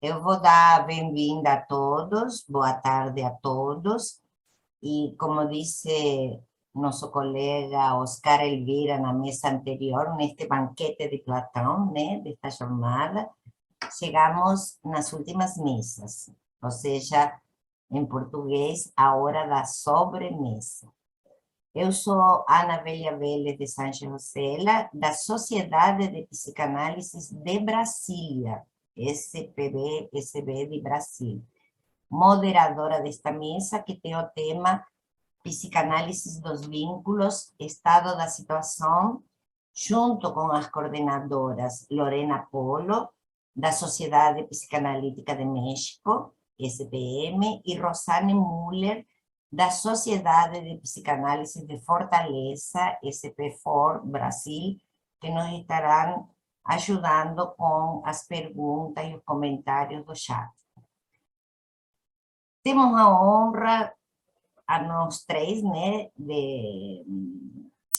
Eu vou dar bem-vinda a todos, boa tarde a todos. E como disse nosso colega Oscar Elvira na mesa anterior, neste banquete de Platão, né, desta jornada, chegamos nas últimas mesas, ou seja, em português, a hora da sobremesa. Eu sou Ana Velha Vélez de Sánchez Rosella, da Sociedade de Psicanálise de Brasília, SPB de Brasília, moderadora desta mesa que tem o tema Psicanálise dos Vínculos, Estado da Situação, junto com as coordenadoras Lorena Polo, da Sociedade Psicanalítica de México, SPM, e Rosane Müller, da Sociedade de Psicanálise de Fortaleza, SP4 Brasil, que nos estarão ajudando com as perguntas e os comentários do chat. Temos a honra, a nós três, né,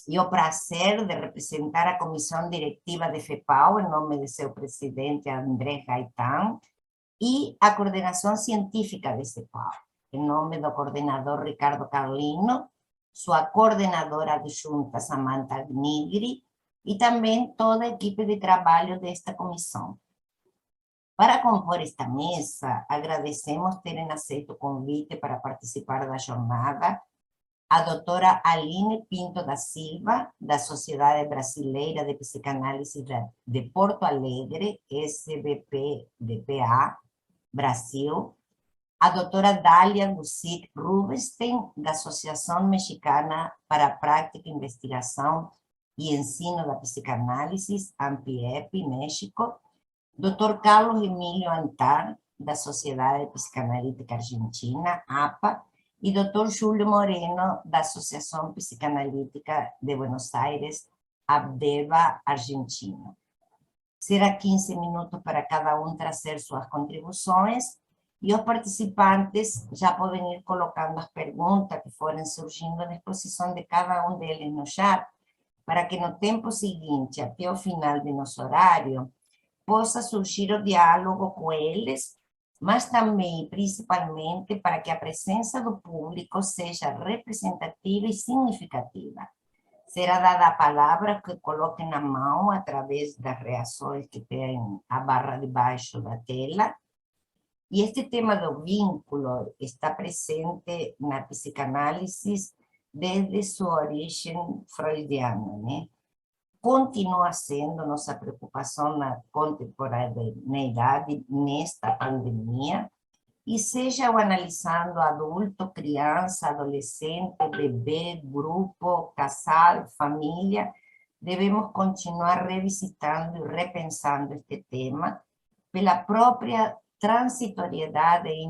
e o prazer de representar a comissão diretiva de FEPAL, em nome de seu presidente André Gaetan, e a coordenação científica de FEPAL, em nome do coordenador Ricardo Carlino, sua coordenadora adjunta Samantha Nigri, e também toda a equipe de trabalho desta comissão. Para compor esta mesa, agradecemos terem aceito o convite para participar da jornada a doutora Aline Pinto da Silva, da Sociedade Brasileira de Psicanálise de Porto Alegre, SBP-DPA, Brasil, a doutora Dália Gusic Rubinstein, da Associação Mexicana para a Prática, Investigação e Ensino da Psicanálise, AMPIEP, México, Dr. Carlos Emílio Antar, da Sociedade Psicanalítica Argentina, APA, e Dr. Júlio Moreno, da Associação Psicanalítica de Buenos Aires, ABDEVA, Argentina. Será 15 minutos para cada um trazer suas contribuições, e os participantes já podem ir colocando as perguntas que forem surgindo na exposição de cada um deles no chat, para que no tempo seguinte, até o final de nosso horário, possa surgir o diálogo com eles, mas também, principalmente, para que a presença do público seja representativa e significativa. Será dada a palavra que coloquem na mão através das reações que tem a barra de baixo da tela. E este tema do vínculo está presente na psicanálise desde sua origem freudiana, né? Continua sendo nossa preocupação na contemporaneidade nesta pandemia, e seja o analisando adulto, criança, adolescente, bebê, grupo, casal, família, devemos continuar revisitando e repensando este tema pela própria transitoriedade e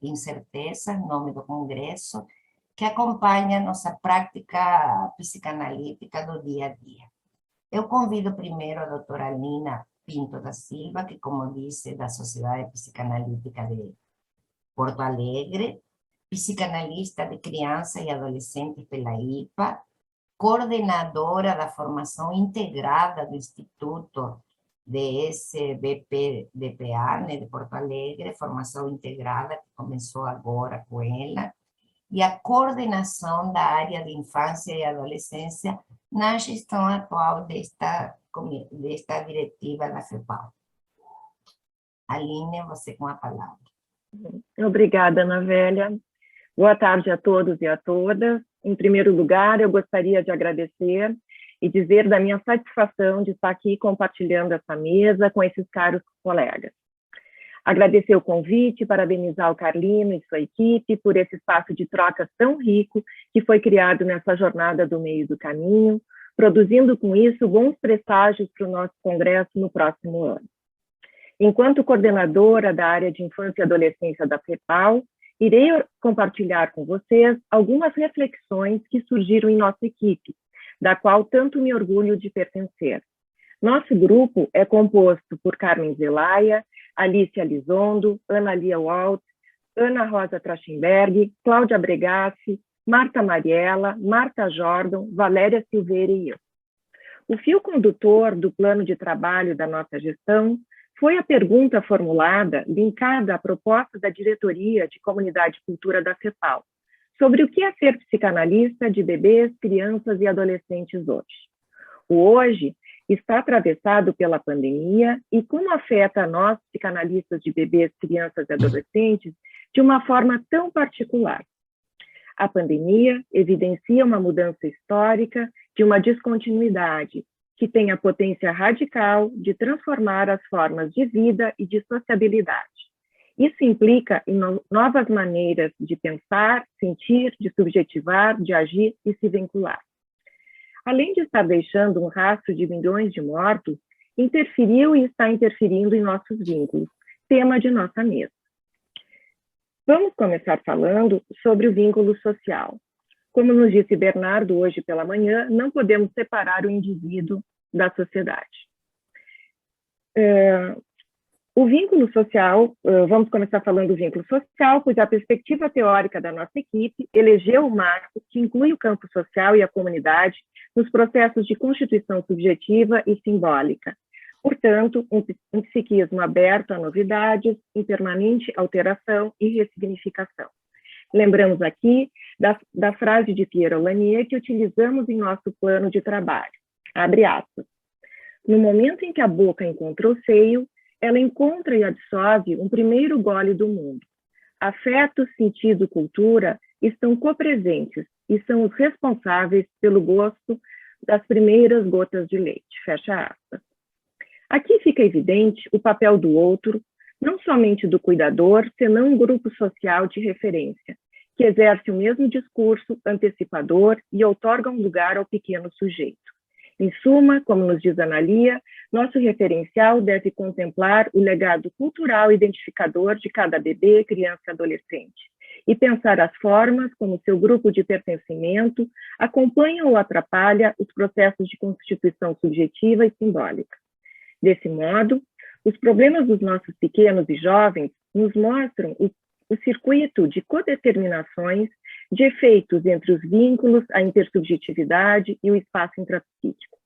incerteza, em nome do Congresso, que acompanha nossa prática psicanalítica do dia a dia. Eu convido primeiro a doutora Alina Pinto da Silva, que, como disse, da Sociedade Psicanalítica de Porto Alegre, psicanalista de criança e adolescente pela IPA, coordenadora da formação integrada do Instituto de SBP-DPA, né, de Porto Alegre, formação integrada que começou agora com ela, e a coordenação da área de infância e adolescência na gestão atual desta diretiva da FEPAL. Aline, você com a palavra. Obrigada, Ana Velha. Boa tarde a todos e a todas. Em primeiro lugar, eu gostaria de agradecer e dizer da minha satisfação de estar aqui compartilhando essa mesa com esses caros colegas. Agradecer o convite, parabenizar o Carlino e sua equipe por esse espaço de troca tão rico que foi criado nessa jornada do meio do caminho, produzindo com isso bons presságios para o nosso congresso no próximo ano. Enquanto coordenadora da área de infância e adolescência da FEPAL, irei compartilhar com vocês algumas reflexões que surgiram em nossa equipe, da qual tanto me orgulho de pertencer. Nosso grupo é composto por Carmen Zelaya, Alicia Lizondo, Ana Lia Walt, Ana Rosa Trachtenberg, Cláudia Bregassi, Marta Mariela, Marta Jordan, Valéria Silveira e eu. O fio condutor do plano de trabalho da nossa gestão foi a pergunta formulada, linkada à proposta da Diretoria de Comunidade e Cultura da CEPAL, sobre o que é ser psicanalista de bebês, crianças e adolescentes hoje. O hoje está atravessado pela pandemia e como afeta a nós, psicanalistas de bebês, crianças e adolescentes, de uma forma tão particular. A pandemia evidencia uma mudança histórica de uma descontinuidade que tem a potência radical de transformar as formas de vida e de sociabilidade. Isso implica em novas maneiras de pensar, sentir, de subjetivar, de agir e se vincular. Além de estar deixando um rastro de milhões de mortos, interferiu e está interferindo em nossos vínculos, tema de nossa mesa. Vamos começar falando sobre o vínculo social. Como nos disse Bernardo hoje pela manhã, não podemos separar o indivíduo da sociedade. O vínculo social, vamos começar falando do vínculo social, pois a perspectiva teórica da nossa equipe elegeu o marco que inclui o campo social e a comunidade nos processos de constituição subjetiva e simbólica. Portanto, um psiquismo aberto a novidades, em permanente alteração e ressignificação. Lembramos aqui da frase de Pierre Lanier que utilizamos em nosso plano de trabalho. Abre aspas. No momento em que a boca encontra o seio, ela encontra e absorve um primeiro gole do mundo. Afeto, sentido, cultura estão copresentes e são os responsáveis pelo gosto das primeiras gotas de leite. Fecha aspas. Aqui fica evidente o papel do outro, não somente do cuidador, senão um grupo social de referência, que exerce o mesmo discurso antecipador e outorga um lugar ao pequeno sujeito. Em suma, como nos diz Analia, nosso referencial deve contemplar o legado cultural identificador de cada bebê, criança e adolescente, e pensar as formas como seu grupo de pertencimento acompanha ou atrapalha os processos de constituição subjetiva e simbólica. Desse modo, os problemas dos nossos pequenos e jovens nos mostram o circuito de codeterminações, de efeitos entre os vínculos, a intersubjetividade e o espaço intrapsíquico.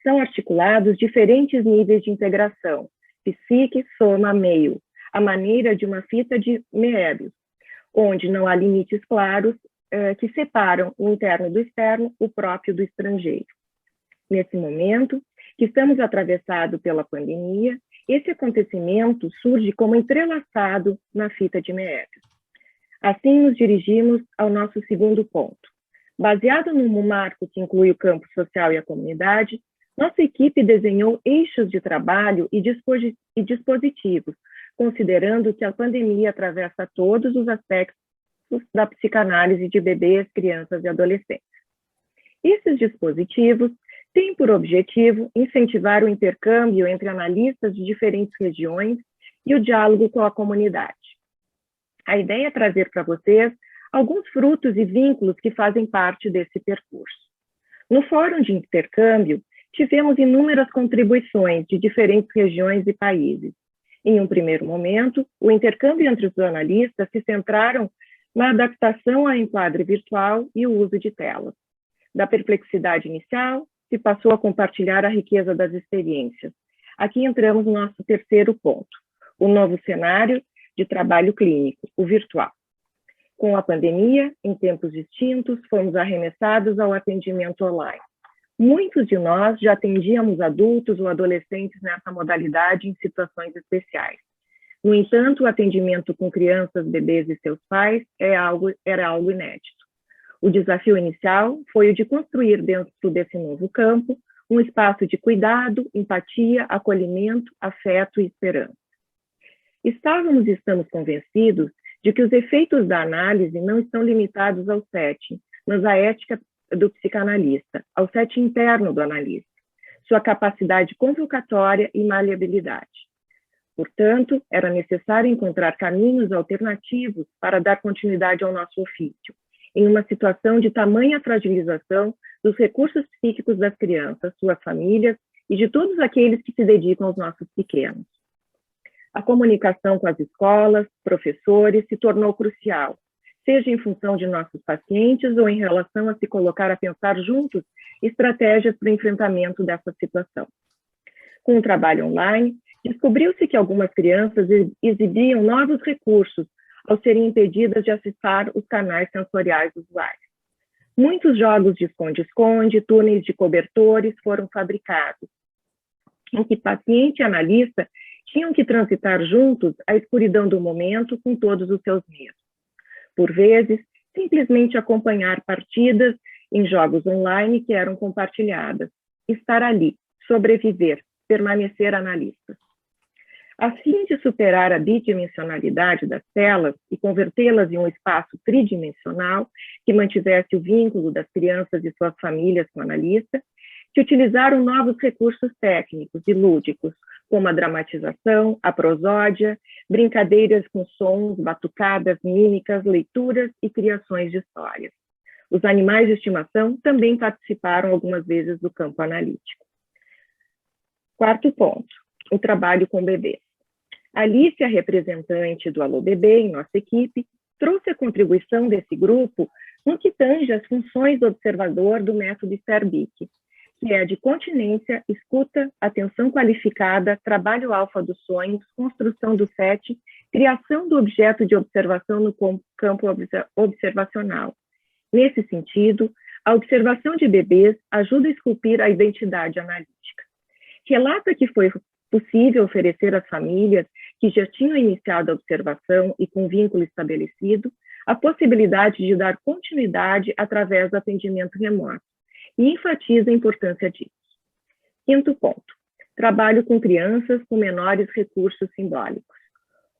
São articulados diferentes níveis de integração, psique, soma, meio, à maneira de uma fita de Moebius, onde não há limites claros que separam o interno do externo, o próprio do estrangeiro. Nesse momento, que estamos atravessados pela pandemia, esse acontecimento surge como entrelaçado na fita de Moebius. Assim, nos dirigimos ao nosso segundo ponto. Baseado num marco que inclui o campo social e a comunidade, nossa equipe desenhou eixos de trabalho e dispositivos, considerando que a pandemia atravessa todos os aspectos da psicanálise de bebês, crianças e adolescentes. Esses dispositivos têm por objetivo incentivar o intercâmbio entre analistas de diferentes regiões e o diálogo com a comunidade. A ideia é trazer para vocês alguns frutos e vínculos que fazem parte desse percurso. No Fórum de Intercâmbio, tivemos inúmeras contribuições de diferentes regiões e países. Em um primeiro momento, o intercâmbio entre os analistas se centraram na adaptação ao enquadre virtual e o uso de telas. Da perplexidade inicial, se passou a compartilhar a riqueza das experiências. Aqui entramos no nosso terceiro ponto, o novo cenário de trabalho clínico, o virtual. Com a pandemia, em tempos distintos, fomos arremessados ao atendimento online. Muitos de nós já atendíamos adultos ou adolescentes nessa modalidade em situações especiais. No entanto, o atendimento com crianças, bebês e seus pais era algo inédito. O desafio inicial foi o de construir dentro desse novo campo um espaço de cuidado, empatia, acolhimento, afeto e esperança. Estávamos e estamos convencidos de que os efeitos da análise não estão limitados ao setting, mas à ética do psicanalista, ao setting interno do analista, sua capacidade convocatória e maleabilidade. Portanto, era necessário encontrar caminhos alternativos para dar continuidade ao nosso ofício, em uma situação de tamanha fragilização dos recursos psíquicos das crianças, suas famílias e de todos aqueles que se dedicam aos nossos pequenos. A comunicação com as escolas, professores, se tornou crucial, seja em função de nossos pacientes ou em relação a se colocar a pensar juntos estratégias para o enfrentamento dessa situação. Com o trabalho online, Descobriu-se que algumas crianças exibiam novos recursos ao serem impedidas de acessar os canais sensoriais usuários. Muitos jogos de esconde-esconde, túneis de cobertores foram fabricados, em que paciente e analista tinham que transitar juntos a escuridão do momento com todos os seus medos. Por vezes, simplesmente acompanhar partidas em jogos online que eram compartilhadas, estar ali, sobreviver, permanecer analistas. A fim de superar a bidimensionalidade das telas e convertê-las em um espaço tridimensional que mantivesse o vínculo das crianças e suas famílias com o analista, se utilizaram novos recursos técnicos e lúdicos, como a dramatização, a prosódia, brincadeiras com sons, batucadas, mímicas, leituras e criações de histórias. Os animais de estimação também participaram algumas vezes do campo analítico. Quarto ponto, o trabalho com bebês. Alice, a representante do Alô Bebê em nossa equipe, trouxe a contribuição desse grupo no que tange as funções do observador do método Sterbic, que é de continência, escuta, atenção qualificada, trabalho alfa dos sonhos, construção do set, criação do objeto de observação no campo observacional. Nesse sentido, a observação de bebês ajuda a esculpir a identidade analítica. Relata que foi possível oferecer às famílias que já tinham iniciado a observação e com vínculo estabelecido, a possibilidade de dar continuidade através do atendimento remoto, e enfatiza a importância disso. Quinto ponto, trabalho com crianças com menores recursos simbólicos.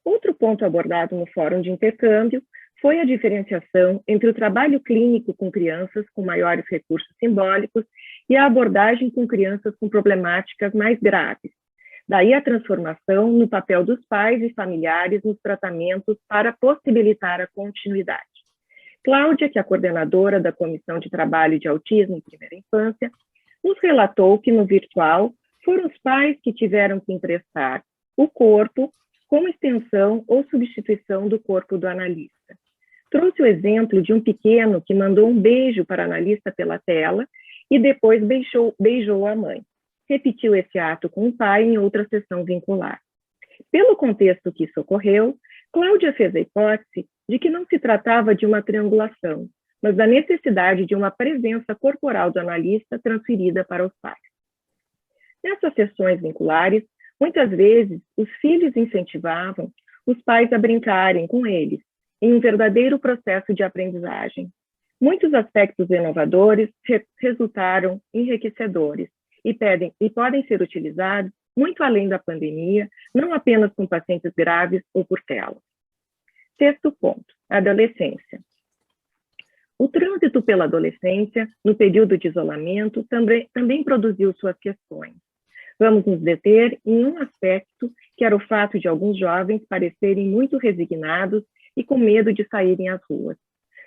Outro ponto abordado no fórum de intercâmbio foi a diferenciação entre o trabalho clínico com crianças com maiores recursos simbólicos e a abordagem com crianças com problemáticas mais graves. Daí a transformação no papel dos pais e familiares nos tratamentos para possibilitar a continuidade. Cláudia, que é a coordenadora da Comissão de Trabalho de Autismo em Primeira Infância, nos relatou que no virtual foram os pais que tiveram que emprestar o corpo como extensão ou substituição do corpo do analista. Trouxe o exemplo de um pequeno que mandou um beijo para a analista pela tela e depois beijou a mãe. Repetiu esse ato com o pai em outra sessão vincular. Pelo contexto que isso ocorreu, Cláudia fez a hipótese de que não se tratava de uma triangulação, mas da necessidade de uma presença corporal do analista transferida para os pais. Nessas sessões vinculares, muitas vezes, os filhos incentivavam os pais a brincarem com eles, em um verdadeiro processo de aprendizagem. Muitos aspectos inovadores resultaram enriquecedores e podem ser utilizados muito além da pandemia, não apenas com pacientes graves ou por tela. Sexto ponto, adolescência. O trânsito pela adolescência, no período de isolamento, também produziu suas questões. Vamos nos deter em um aspecto, que era o fato de alguns jovens parecerem muito resignados e com medo de saírem às ruas.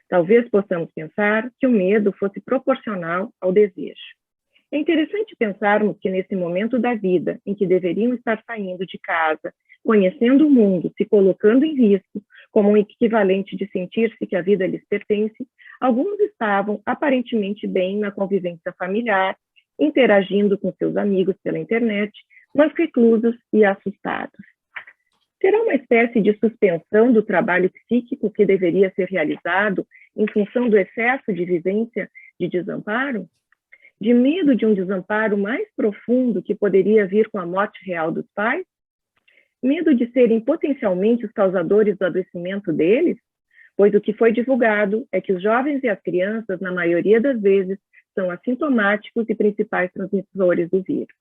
Talvez possamos pensar que o medo fosse proporcional ao desejo. É interessante pensarmos que nesse momento da vida, em que deveriam estar saindo de casa, conhecendo o mundo, se colocando em risco, como um equivalente de sentir-se que a vida lhes pertence, alguns estavam aparentemente bem na convivência familiar, interagindo com seus amigos pela internet, mas reclusos e assustados. Será uma espécie de suspensão do trabalho psíquico que deveria ser realizado em função do excesso de vivência de desamparo? De medo de um desamparo mais profundo que poderia vir com a morte real dos pais? Medo de serem potencialmente os causadores do adoecimento deles? Pois o que foi divulgado é que os jovens e as crianças, na maioria das vezes, são assintomáticos e principais transmissores do vírus.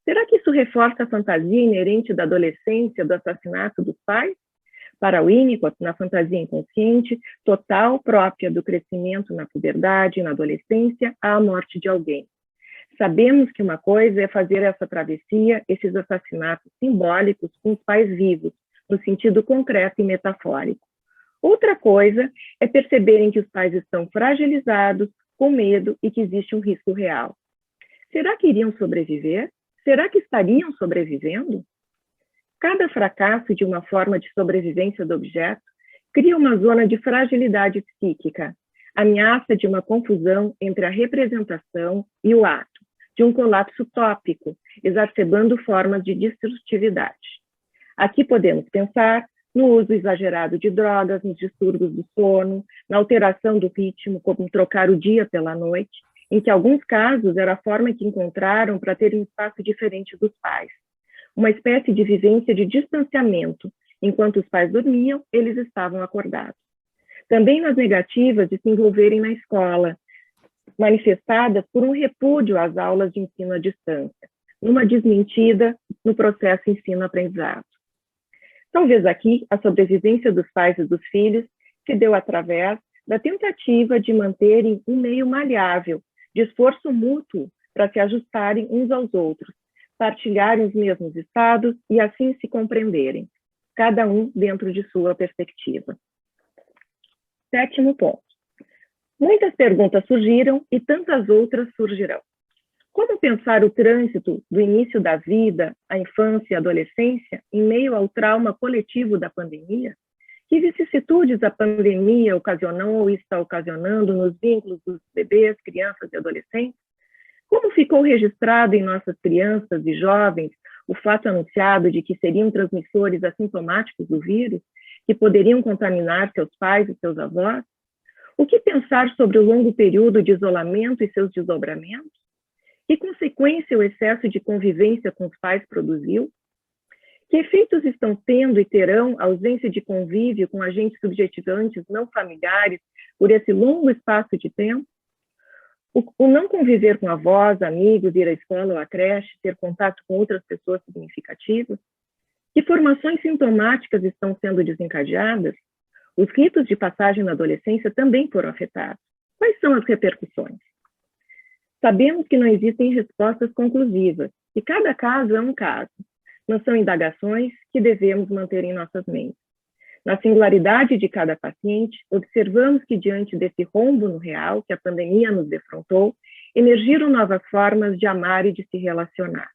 Será que isso reforça a fantasia inerente da adolescência do assassinato dos pais? Para Winnicott, na fantasia inconsciente, total própria do crescimento na puberdade e na adolescência, há a morte de alguém. Sabemos que uma coisa é fazer essa travessia, esses assassinatos simbólicos com os pais vivos, no sentido concreto e metafórico. Outra coisa é perceberem que os pais estão fragilizados, com medo e que existe um risco real. Será que iriam sobreviver? Será que estariam sobrevivendo? Cada fracasso de uma forma de sobrevivência do objeto cria uma zona de fragilidade psíquica, ameaça de uma confusão entre a representação e o ato, de um colapso tópico, exacerbando formas de destrutividade. Aqui podemos pensar no uso exagerado de drogas, nos distúrbios do sono, na alteração do ritmo, como trocar o dia pela noite, em que, em alguns casos, era a forma que encontraram para ter um espaço diferente dos pais. Uma espécie de vivência de distanciamento. Enquanto os pais dormiam, eles estavam acordados. Também nas negativas de se envolverem na escola, manifestadas por um repúdio às aulas de ensino à distância, numa desmentida no processo ensino-aprendizado. Talvez aqui a sobrevivência dos pais e dos filhos se deu através da tentativa de manterem um meio maleável, de esforço mútuo para se ajustarem uns aos outros, partilharem os mesmos estados e assim se compreenderem, cada um dentro de sua perspectiva. 7º ponto. Muitas perguntas surgiram e tantas outras surgirão. Como pensar o trânsito do início da vida, a infância e a adolescência, em meio ao trauma coletivo da pandemia? Que vicissitudes a pandemia ocasionou ou está ocasionando nos vínculos dos bebês, crianças e adolescentes? Como ficou registrado em nossas crianças e jovens o fato anunciado de que seriam transmissores assintomáticos do vírus, que poderiam contaminar seus pais e seus avós? O que pensar sobre o longo período de isolamento e seus desdobramentos? Que consequência o excesso de convivência com os pais produziu? Que efeitos estão tendo e terão a ausência de convívio com agentes subjetivantes não familiares por esse longo espaço de tempo? O não conviver com avós, amigos, ir à escola ou à creche, ter contato com outras pessoas significativas? Que formações sintomáticas estão sendo desencadeadas? Os ritos de passagem na adolescência também foram afetados. Quais são as repercussões? Sabemos que não existem respostas conclusivas, e cada caso é um caso. Não são indagações que devemos manter em nossas mentes. Na singularidade de cada paciente, observamos que, diante desse rombo no real que a pandemia nos defrontou, emergiram novas formas de amar e de se relacionar.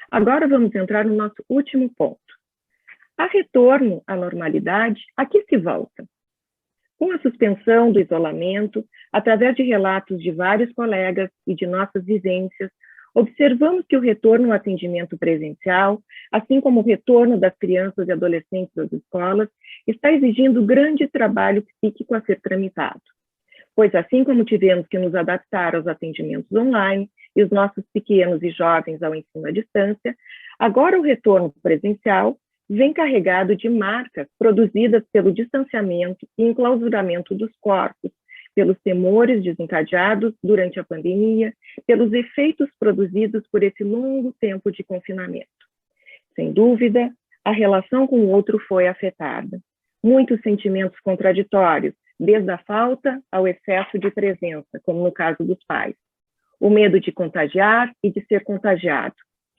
Agora vamos entrar no nosso último ponto. A retorno à normalidade, a que se volta? Com a suspensão do isolamento, através de relatos de vários colegas e de nossas vivências, observamos que o retorno ao atendimento presencial, assim como o retorno das crianças e adolescentes às escolas, está exigindo grande trabalho psíquico a ser tramitado. Pois assim como tivemos que nos adaptar aos atendimentos online e os nossos pequenos e jovens ao ensino à distância, agora o retorno presencial vem carregado de marcas produzidas pelo distanciamento e enclausuramento dos corpos, pelos temores desencadeados durante a pandemia, pelos efeitos produzidos por esse longo tempo de confinamento. Sem dúvida, a relação com o outro foi afetada. Muitos sentimentos contraditórios, desde a falta ao excesso de presença, como no caso dos pais. O medo de contagiar e de ser contagiado.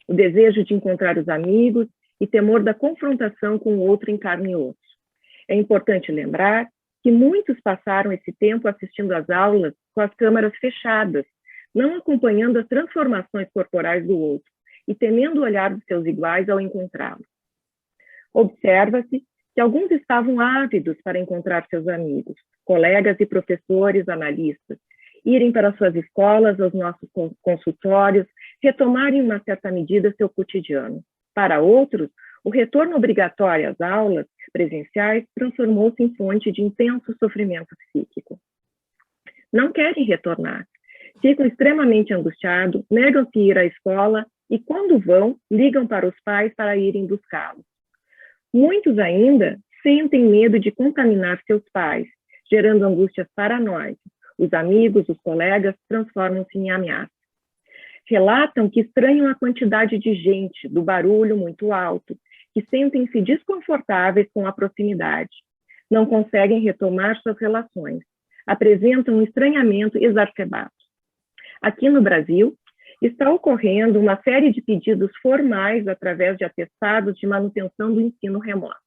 O desejo de encontrar os amigos e temor da confrontação com o outro em carne e osso. É importante lembrar que muitos passaram esse tempo assistindo às aulas com as câmeras fechadas, não acompanhando as transformações corporais do outro e temendo o olhar dos seus iguais ao encontrá-lo. Observa-se que alguns estavam ávidos para encontrar seus amigos, colegas e professores analistas, irem para suas escolas, aos nossos consultórios, retomarem em uma certa medida seu cotidiano. Para outros, o retorno obrigatório às aulas presenciais transformou-se em fonte de intenso sofrimento psíquico. Não querem retornar, ficam extremamente angustiados, negam-se ir à escola e, quando vão, ligam para os pais para irem buscá-los. Muitos ainda sentem medo de contaminar seus pais, gerando angústias paranoicas. Os amigos, os colegas transformam-se em ameaças. Relatam que estranham a quantidade de gente, do barulho muito alto, que sentem-se desconfortáveis com a proximidade. Não conseguem retomar suas relações. Apresentam um estranhamento exacerbado. Aqui no Brasil, está ocorrendo uma série de pedidos formais através de atestados de manutenção do ensino remoto.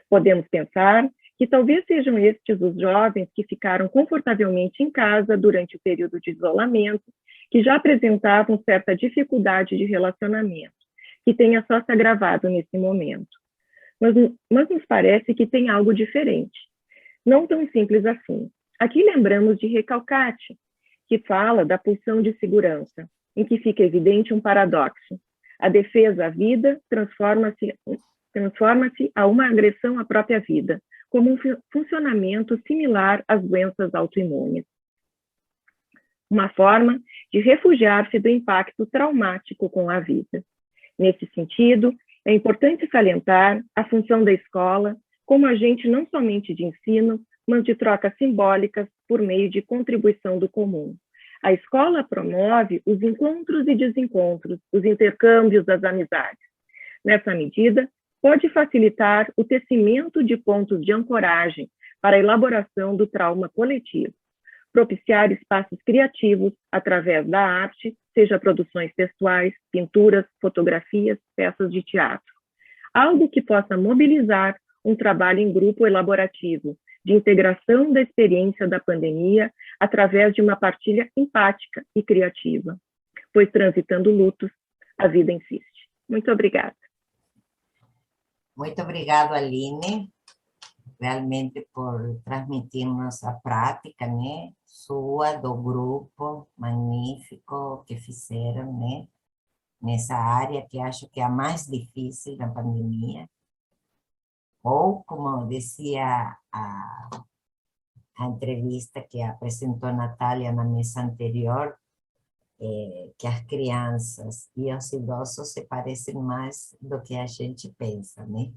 Podemos pensar que talvez sejam estes os jovens que ficaram confortavelmente em casa durante o período de isolamento, que já apresentavam certa dificuldade de relacionamento, que tenha só se agravado nesse momento. Mas nos parece que tem algo diferente. Não tão simples assim. Aqui lembramos de Recalcati, que fala da pulsão de segurança. em que fica evidente um paradoxo. A defesa à vida transforma-se a uma agressão à própria vida, como um funcionamento similar às doenças autoimunes. Uma forma de refugiar-se do impacto traumático com a vida. Nesse sentido, é importante salientar a função da escola como agente não somente de ensino, mas de trocas simbólicas por meio de contribuição do comum. A escola promove os encontros e desencontros, os intercâmbios das amizades. Nessa medida, pode facilitar o tecimento de pontos de ancoragem para a elaboração do trauma coletivo, propiciar espaços criativos através da arte, seja produções textuais, pinturas, fotografias, peças de teatro. Algo que possa mobilizar um trabalho em grupo elaborativo, de integração da experiência da pandemia através de uma partilha empática e criativa, pois transitando lutos, a vida insiste. Muito obrigada. Muito obrigado, Aline, realmente por transmitirnos a prática, né, sua, do grupo magnífico que fizeram, né, nessa área que acho que é a mais difícil da pandemia. Ou, como decía a entrevista que apresentou Natália na mesa anterior, que as crianças e os idosos se parecem mais do que a gente pensa, né?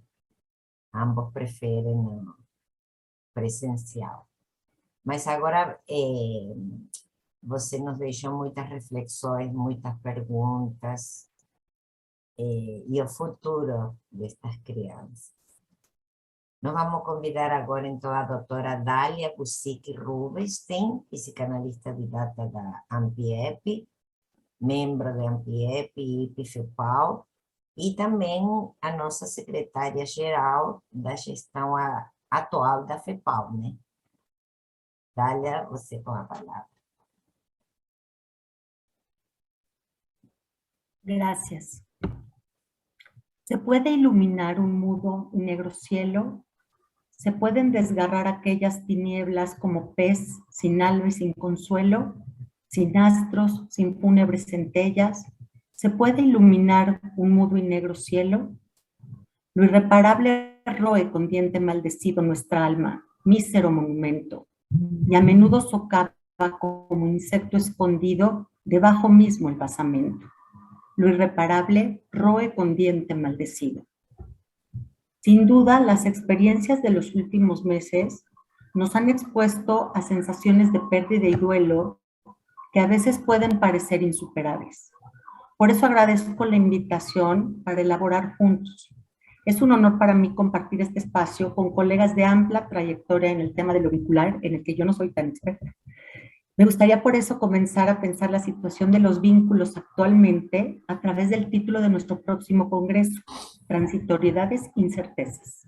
Ambos preferem o presencial. Mas agora você nos deixou muitas reflexões, muitas perguntas, e o futuro destas crianças. Nós vamos convidar agora, então, a doutora Dália Gusic Rubinstein, psicanalista didata da AMPIEP, membro da AMPIEP e IPFEPAL, e também a nossa secretária-geral da gestão atual da FEPAL, né? Dália, você com a palavra. Gracias. ¿Se puede iluminar un mudo y negro cielo? ¿Se pueden desgarrar aquellas tinieblas como pez, sin alma y sin consuelo? Sin astros, sin fúnebres centellas, ¿se puede iluminar un mudo y negro cielo? Lo irreparable roe con diente maldecido nuestra alma, mísero monumento, y a menudo socava como insecto escondido debajo mismo el basamento. Lo irreparable roe con diente maldecido. Sin duda, las experiencias de los últimos meses nos han expuesto a sensaciones de pérdida y duelo que a veces pueden parecer insuperables. Por eso agradezco la invitación para elaborar juntos. Es un honor para mí compartir este espacio con colegas de amplia trayectoria en el tema de lo vincular, en el que yo no soy tan experta. Me gustaría por eso comenzar a pensar la situación de los vínculos actualmente a través del título de nuestro próximo congreso, Transitoriedades, Incertezas.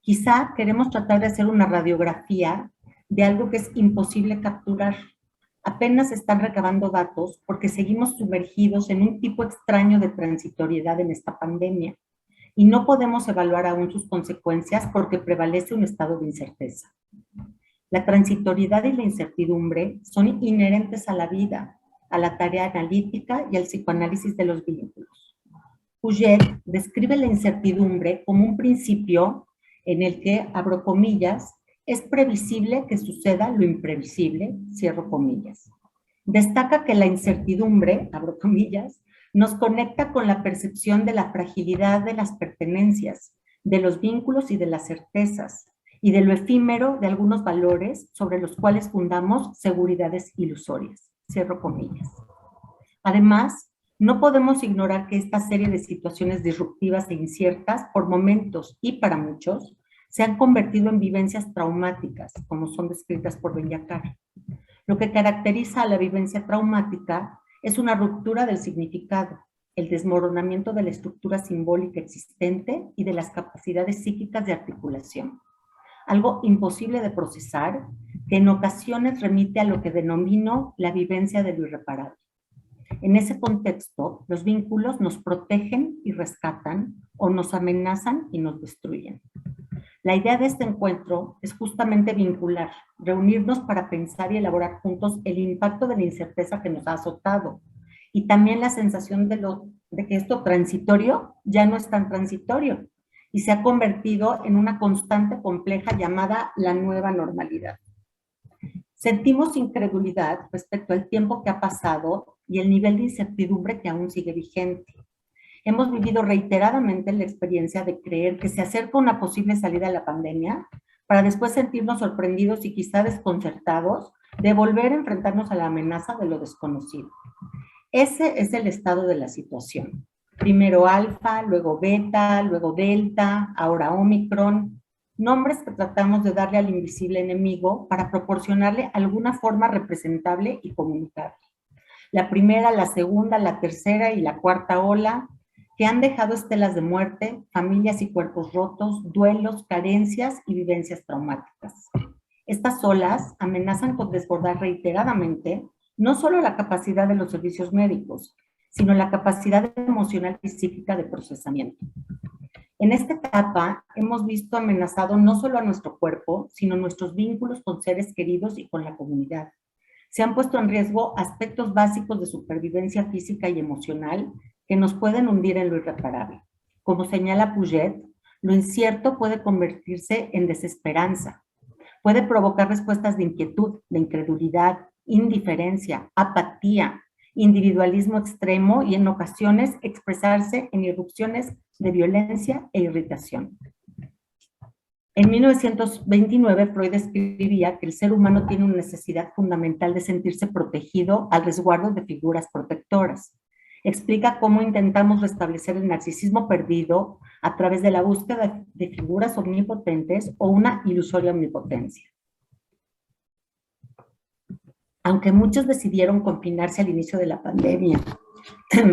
Quizá queremos tratar de hacer una radiografía de algo que es imposible capturar. Apenas están recabando datos porque seguimos sumergidos en un tipo extraño de transitoriedad en esta pandemia y no podemos evaluar aún sus consecuencias porque prevalece un estado de incerteza. La transitoriedad y la incertidumbre son inherentes a la vida, a la tarea analítica y al psicoanálisis de los vínculos. Puget describe la incertidumbre como un principio en el que, abro comillas, es previsible que suceda lo imprevisible, cierro comillas. Destaca que la incertidumbre, abro comillas, nos conecta con la percepción de la fragilidad de las pertenencias, de los vínculos y de las certezas, y de lo efímero de algunos valores sobre los cuales fundamos seguridades ilusorias, cierro comillas. Además, no podemos ignorar que esta serie de situaciones disruptivas e inciertas, por momentos y para muchos, se han convertido en vivencias traumáticas, como son descritas por Benyacar. Lo que caracteriza a la vivencia traumática es una ruptura del significado, el desmoronamiento de la estructura simbólica existente y de las capacidades psíquicas de articulación. Algo imposible de procesar, que en ocasiones remite a lo que denomino la vivencia de lo irreparable. En ese contexto, los vínculos nos protegen y rescatan, o nos amenazan y nos destruyen. La idea de este encuentro es justamente vincular, reunirnos para pensar y elaborar juntos el impacto de la incerteza que nos ha azotado y también la sensación de que esto transitorio ya no es tan transitorio y se ha convertido en una constante compleja llamada la nueva normalidad. Sentimos incredulidad respecto al tiempo que ha pasado y el nivel de incertidumbre que aún sigue vigente. Hemos vivido reiteradamente la experiencia de creer que se acerca una posible salida de la pandemia para después sentirnos sorprendidos y quizá desconcertados de volver a enfrentarnos a la amenaza de lo desconocido. Ese es el estado de la situación. Primero alfa, luego beta, luego delta, ahora omicron. Nombres que tratamos de darle al invisible enemigo para proporcionarle alguna forma representable y comunicable. La primera, la segunda, la tercera y la cuarta ola, que han dejado estelas de muerte, familias y cuerpos rotos, duelos, carencias y vivencias traumáticas. Estas olas amenazan con desbordar reiteradamente no solo la capacidad de los servicios médicos, sino la capacidad emocional y psíquica de procesamiento. En esta etapa hemos visto amenazado no solo a nuestro cuerpo, sino nuestros vínculos con seres queridos y con la comunidad. Se han puesto en riesgo aspectos básicos de supervivencia física y emocional que nos pueden hundir en lo irreparable. Como señala Puget, lo incierto puede convertirse en desesperanza. Puede provocar respuestas de inquietud, de incredulidad, indiferencia, apatía, individualismo extremo y en ocasiones expresarse en irrupciones de violencia e irritación. En 1929, Freud escribía que el ser humano tiene una necesidad fundamental de sentirse protegido al resguardo de figuras protectoras. Explica cómo intentamos restablecer el narcisismo perdido a través de la búsqueda de figuras omnipotentes o una ilusoria omnipotencia. Aunque muchos decidieron confinarse al inicio de la pandemia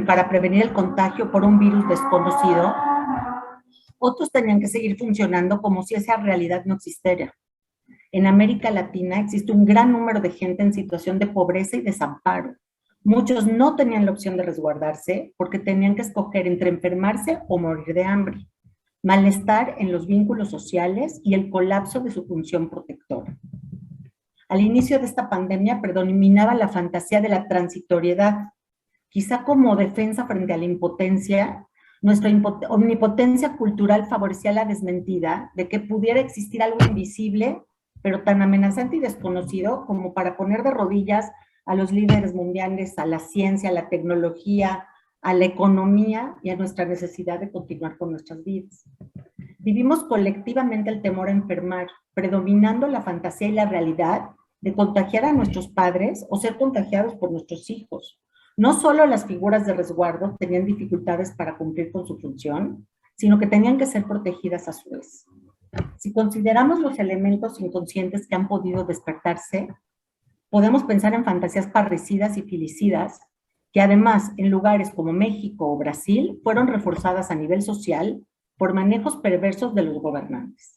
para prevenir el contagio por un virus desconocido, otros tenían que seguir funcionando como si esa realidad no existiera. En América Latina existe un gran número de gente en situación de pobreza y desamparo. Muchos no tenían la opción de resguardarse porque tenían que escoger entre enfermarse o morir de hambre, malestar en los vínculos sociales y el colapso de su función protectora. Al inicio de esta pandemia predominaba la fantasía de la transitoriedad, quizá como defensa frente a la impotencia. Nuestra omnipotencia cultural favorecía la desmentida de que pudiera existir algo invisible, pero tan amenazante y desconocido como para poner de rodillas a los líderes mundiales, a la ciencia, a la tecnología, a la economía y a nuestra necesidad de continuar con nuestras vidas. Vivimos colectivamente el temor a enfermar, predominando la fantasía y la realidad de contagiar a nuestros padres o ser contagiados por nuestros hijos. No solo las figuras de resguardo tenían dificultades para cumplir con su función, sino que tenían que ser protegidas a su vez. Si consideramos los elementos inconscientes que han podido despertarse, podemos pensar en fantasías parricidas y filicidas, que además en lugares como México o Brasil fueron reforzadas a nivel social por manejos perversos de los gobernantes.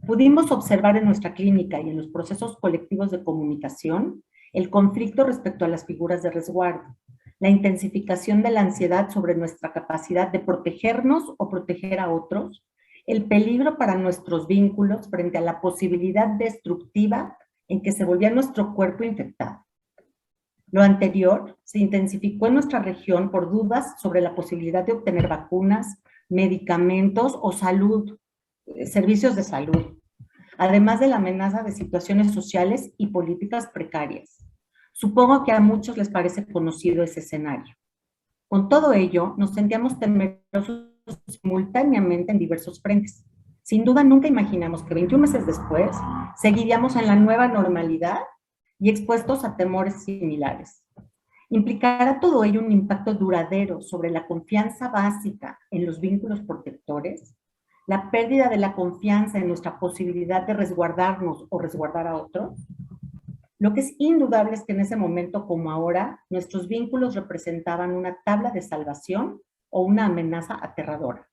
Pudimos observar en nuestra clínica y en los procesos colectivos de comunicación el conflicto respecto a las figuras de resguardo, la intensificación de la ansiedad sobre nuestra capacidad de protegernos o proteger a otros, el peligro para nuestros vínculos frente a la posibilidad destructiva en que se volvía nuestro cuerpo infectado. Lo anterior se intensificó en nuestra región por dudas sobre la posibilidad de obtener vacunas, medicamentos o servicios de salud, además de la amenaza de situaciones sociales y políticas precarias. Supongo que a muchos les parece conocido ese escenario. Con todo ello, nos sentíamos temerosos simultáneamente en diversos frentes. Sin duda, nunca imaginamos que 21 meses después seguiríamos en la nueva normalidad y expuestos a temores similares. ¿Implicará todo ello un impacto duradero sobre la confianza básica en los vínculos protectores? ¿La pérdida de la confianza en nuestra posibilidad de resguardarnos o resguardar a otros? Lo que es indudable es que en ese momento como ahora, nuestros vínculos representaban una tabla de salvación o una amenaza aterradora,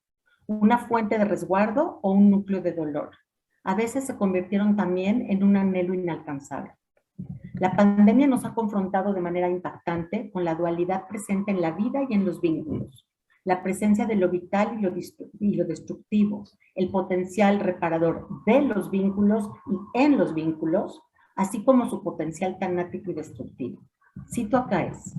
una fuente de resguardo o un núcleo de dolor. A veces se convirtieron también en un anhelo inalcanzable. La pandemia nos ha confrontado de manera impactante con la dualidad presente en la vida y en los vínculos, la presencia de lo vital y lo destructivo, el potencial reparador de los vínculos y en los vínculos, así como su potencial tanático y destructivo. Cito a Caes: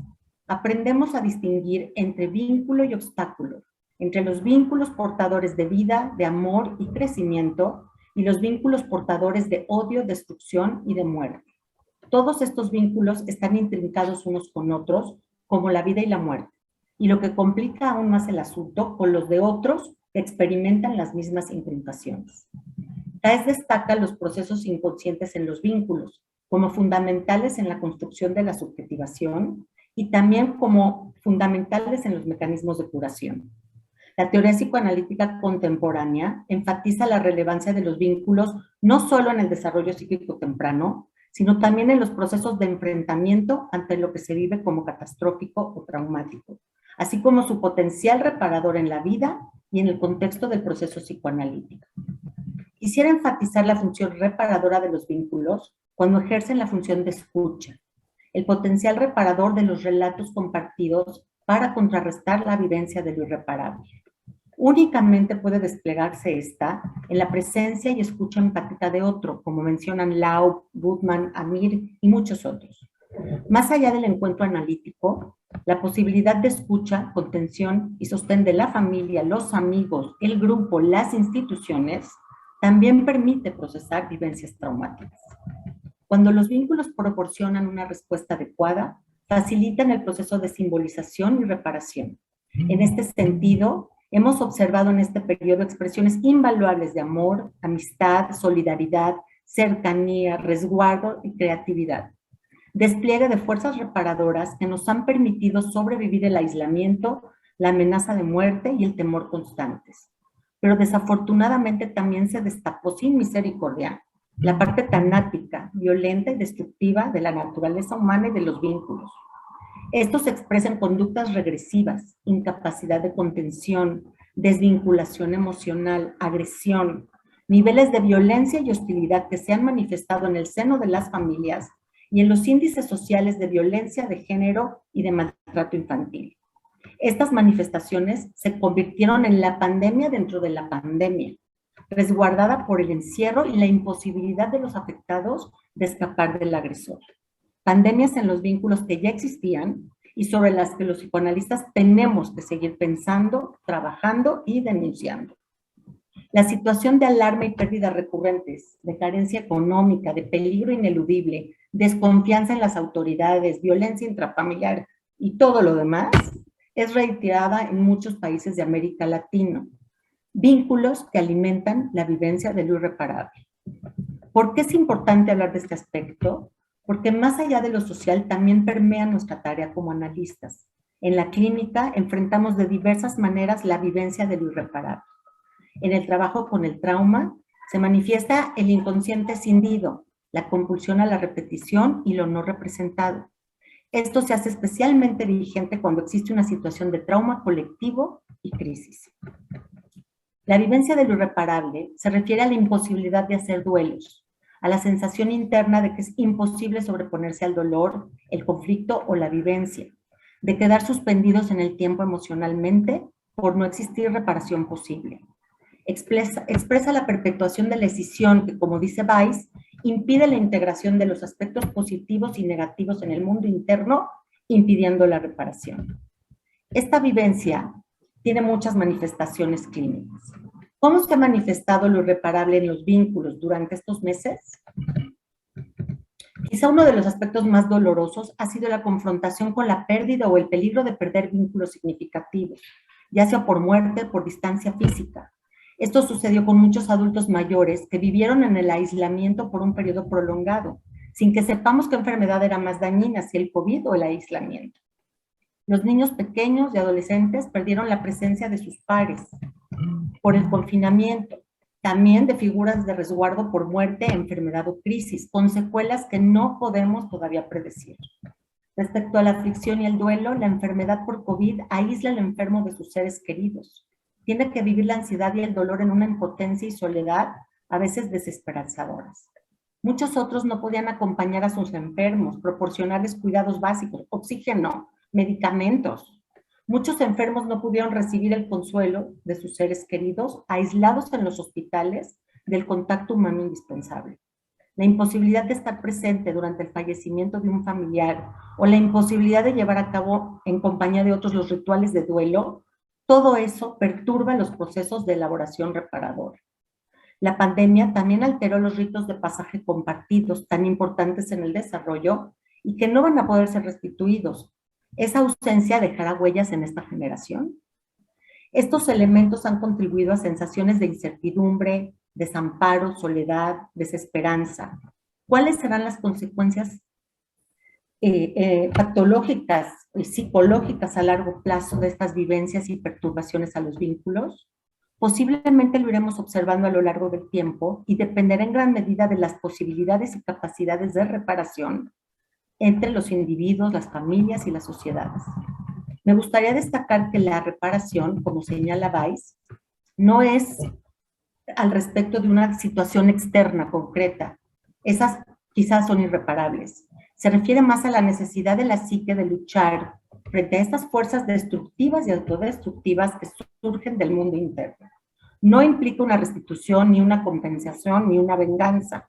aprendemos a distinguir entre vínculo y obstáculo, entre los vínculos portadores de vida, de amor y crecimiento, y los vínculos portadores de odio, destrucción y de muerte. Todos estos vínculos están intrincados unos con otros, como la vida y la muerte, y lo que complica aún más el asunto con los de otros que experimentan las mismas intrincaciones. Taes destaca los procesos inconscientes en los vínculos, como fundamentales en la construcción de la subjetivación y también como fundamentales en los mecanismos de curación. La teoría psicoanalítica contemporánea enfatiza la relevancia de los vínculos no solo en el desarrollo psíquico temprano, sino también en los procesos de enfrentamiento ante lo que se vive como catastrófico o traumático, así como su potencial reparador en la vida y en el contexto del proceso psicoanalítico. Quisiera enfatizar la función reparadora de los vínculos cuando ejercen la función de escucha, el potencial reparador de los relatos compartidos para contrarrestar la vivencia de lo irreparable. Únicamente puede desplegarse esta en la presencia y escucha empática de otro, como mencionan Lau, Goodman, Amir y muchos otros. Más allá del encuentro analítico, la posibilidad de escucha, contención y sostén de la familia, los amigos, el grupo, las instituciones, también permite procesar vivencias traumáticas. Cuando los vínculos proporcionan una respuesta adecuada, facilitan el proceso de simbolización y reparación. En este sentido, hemos observado en este periodo expresiones invaluables de amor, amistad, solidaridad, cercanía, resguardo y creatividad. Despliegue de fuerzas reparadoras que nos han permitido sobrevivir el aislamiento, la amenaza de muerte y el temor constantes. Pero desafortunadamente también se destapó sin misericordia la parte tanática, violenta y destructiva de la naturaleza humana y de los vínculos. Estos se expresan conductas regresivas, incapacidad de contención, desvinculación emocional, agresión, niveles de violencia y hostilidad que se han manifestado en el seno de las familias y en los índices sociales de violencia de género y de maltrato infantil. Estas manifestaciones se convirtieron en la pandemia dentro de la pandemia, resguardada por el encierro y la imposibilidad de los afectados de escapar del agresor. Pandemias en los vínculos que ya existían y sobre las que los psicoanalistas tenemos que seguir pensando, trabajando y denunciando. La situación de alarma y pérdidas recurrentes, de carencia económica, de peligro ineludible, desconfianza en las autoridades, violencia intrafamiliar y todo lo demás, es reiterada en muchos países de América Latina. Vínculos que alimentan la vivencia de lo irreparable. ¿Por qué es importante hablar de este aspecto? Porque más allá de lo social también permea nuestra tarea como analistas. En la clínica enfrentamos de diversas maneras la vivencia de lo irreparable. En el trabajo con el trauma se manifiesta el inconsciente escindido, la compulsión a la repetición y lo no representado. Esto se hace especialmente vigente cuando existe una situación de trauma colectivo y crisis. La vivencia de lo irreparable se refiere a la imposibilidad de hacer duelos, a la sensación interna de que es imposible sobreponerse al dolor, el conflicto o la vivencia, de quedar suspendidos en el tiempo emocionalmente por no existir reparación posible. Expresa la perpetuación de la escisión que, como dice Weiss, impide la integración de los aspectos positivos y negativos en el mundo interno, impidiendo la reparación. Esta vivencia tiene muchas manifestaciones clínicas. ¿Cómo se ha manifestado lo irreparable en los vínculos durante estos meses? Quizá uno de los aspectos más dolorosos ha sido la confrontación con la pérdida o el peligro de perder vínculos significativos, ya sea por muerte o por distancia física. Esto sucedió con muchos adultos mayores que vivieron en el aislamiento por un periodo prolongado, sin que sepamos qué enfermedad era más dañina, si el COVID o el aislamiento. Los niños pequeños y adolescentes perdieron la presencia de sus pares por el confinamiento, también de figuras de resguardo por muerte, enfermedad o crisis, con secuelas que no podemos todavía predecir. Respecto a la aflicción y el duelo, la enfermedad por COVID aísla al enfermo de sus seres queridos. Tiene que vivir la ansiedad y el dolor en una impotencia y soledad, a veces desesperanzadoras. Muchos otros no podían acompañar a sus enfermos, proporcionarles cuidados básicos, oxígeno, medicamentos. Muchos enfermos no pudieron recibir el consuelo de sus seres queridos, aislados en los hospitales del contacto humano indispensable. la imposibilidad de estar presente durante el fallecimiento de un familiar o la imposibilidad de llevar a cabo en compañía de otros los rituales de duelo, todo eso perturba los procesos de elaboración reparadora. La pandemia también alteró los ritos de pasaje compartidos, tan importantes en el desarrollo y que no van a poder ser restituidos. ¿Esa ausencia dejará huellas en esta generación? Estos elementos han contribuido a sensaciones de incertidumbre, desamparo, soledad, desesperanza. ¿Cuáles serán las consecuencias patológicas y psicológicas a largo plazo de estas vivencias y perturbaciones a los vínculos? Posiblemente lo iremos observando a lo largo del tiempo y dependerá en gran medida de las posibilidades y capacidades de reparación entre los individuos, las familias y las sociedades. Me gustaría destacar que la reparación, como señala Weiss, no es al respecto de una situación externa concreta. Esas quizás son irreparables. Se refiere más a la necesidad de la psique de luchar frente a estas fuerzas destructivas y autodestructivas que surgen del mundo interno. No implica una restitución, ni una compensación, ni una venganza.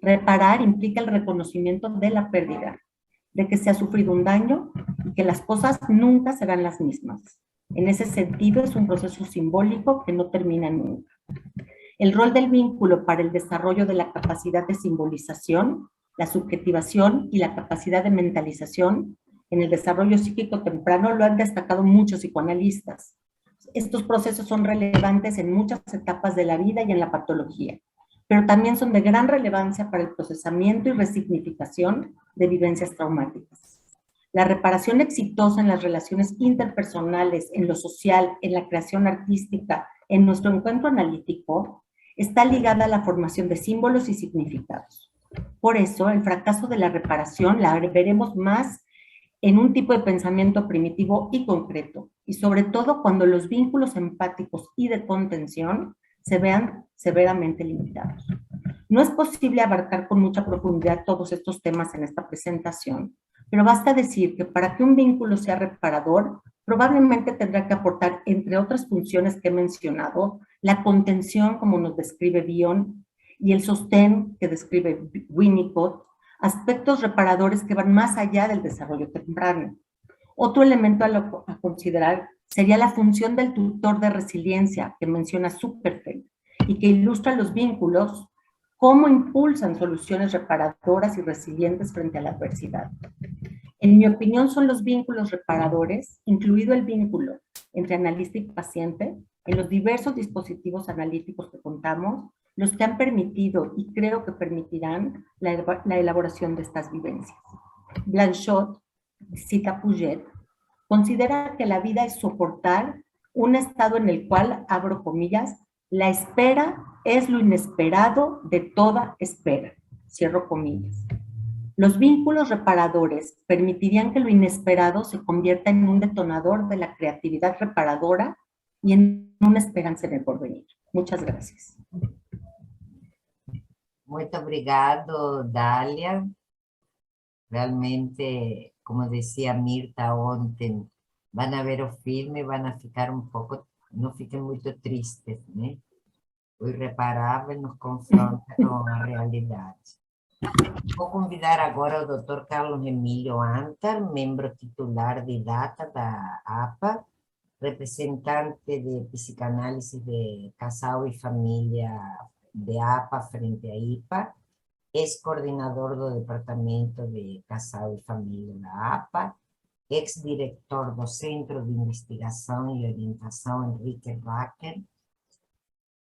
Reparar implica el reconocimiento de la pérdida, de que se ha sufrido un daño y que las cosas nunca serán las mismas. En ese sentido, es un proceso simbólico que no termina nunca. El rol del vínculo para el desarrollo de la capacidad de simbolización, la subjetivación y la capacidad de mentalización en el desarrollo psíquico temprano lo han destacado muchos psicoanalistas. Estos procesos son relevantes en muchas etapas de la vida y en la patología, pero también son de gran relevancia para el procesamiento y resignificación de vivencias traumáticas. La reparación exitosa en las relaciones interpersonales, en lo social, en la creación artística, en nuestro encuentro analítico, está ligada a la formación de símbolos y significados. Por eso, el fracaso de la reparación la veremos más en un tipo de pensamiento primitivo y concreto, y sobre todo cuando los vínculos empáticos y de contención se vean severamente limitados. No es posible abarcar con mucha profundidad todos estos temas en esta presentación, pero basta decir que para que un vínculo sea reparador, probablemente tendrá que aportar, entre otras funciones que he mencionado, la contención, como nos describe Bion, y el sostén, que describe Winnicott, aspectos reparadores que van más allá del desarrollo temprano. Otro elemento a considerar sería la función del tutor de resiliencia, que menciona Superfeld, y que ilustra los vínculos, cómo impulsan soluciones reparadoras y resilientes frente a la adversidad. En mi opinión, son los vínculos reparadores, incluido el vínculo entre analista y paciente, en los diversos dispositivos analíticos que contamos, los que han permitido y creo que permitirán la elaboración de estas vivencias. Blanchot, cita Puget, considera que la vida es soportar un estado en el cual, abro comillas, la espera es lo inesperado de toda espera, cierro comillas. Los vínculos reparadores permitirían que lo inesperado se convierta en un detonador de la creatividad reparadora y en una esperanza en el porvenir. Muchas gracias. Muito obrigado, Dália. Realmente, como decía Mirta ontem, van a ver o filme e van a ficar un pouco, não fiquem muito tristes, né? O irreparável nos confronta com a realidade. Vou convidar agora o Dr. Carlos Emílio Antar, membro titular de data da APA, representante de psicanálise de casal e família de APA frente à IPA, ex-coordenador do Departamento de Casal e Família da APA, ex-diretor do Centro de Investigação e Orientação Henrique Wacker,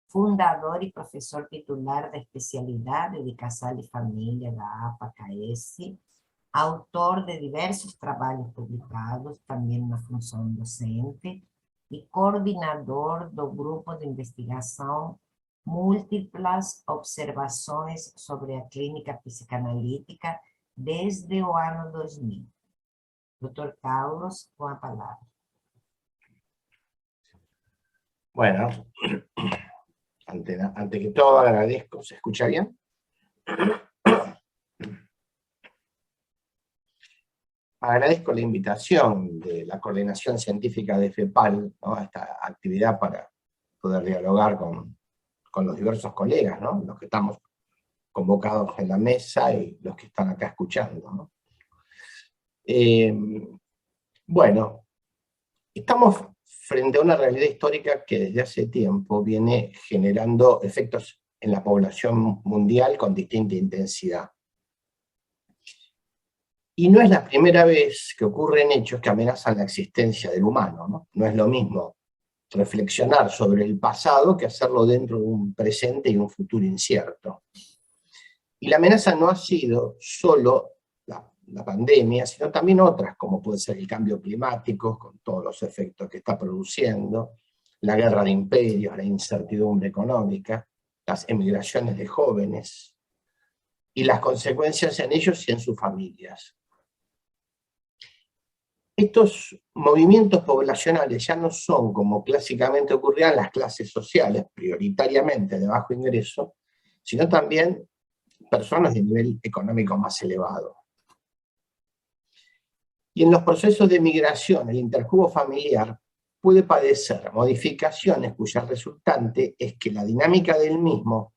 fundador e professor titular da especialidade de Casal e Família da APA-KS, autor de diversos trabalhos publicados, também na função docente, e coordenador do Grupo de Investigação Múltiplas Observações sobre a Clínica Psicanalítica desde o ano 2000. Dr. Carlos, com a palavra. Bueno, ante que todo agradezco, ¿se escucha bien? Agradezco la invitación de la Coordinación Científica de FEPAL, ¿no?, a esta actividad para poder dialogar con los diversos colegas, ¿no?, los que estamos convocados en la mesa y los que están acá escuchando, ¿no? Bueno, estamos frente a una realidad histórica que desde hace tiempo viene generando efectos en la población mundial con distinta intensidad. Y no es la primera vez que ocurren hechos que amenazan la existencia del humano, ¿no? No es lo mismo reflexionar sobre el pasado que hacerlo dentro de un presente y un futuro incierto. Y la amenaza no ha sido solo la pandemia, sino también otras, como puede ser el cambio climático, con todos los efectos que está produciendo, la guerra de imperios, la incertidumbre económica, las emigraciones de jóvenes, y las consecuencias en ellos y en sus familias. Estos movimientos poblacionales ya no son, como clásicamente ocurrían, las clases sociales, prioritariamente de bajo ingreso, sino también personas de nivel económico más elevado. Y en los procesos de migración, el interjugo familiar puede padecer modificaciones cuya resultante es que la dinámica del mismo,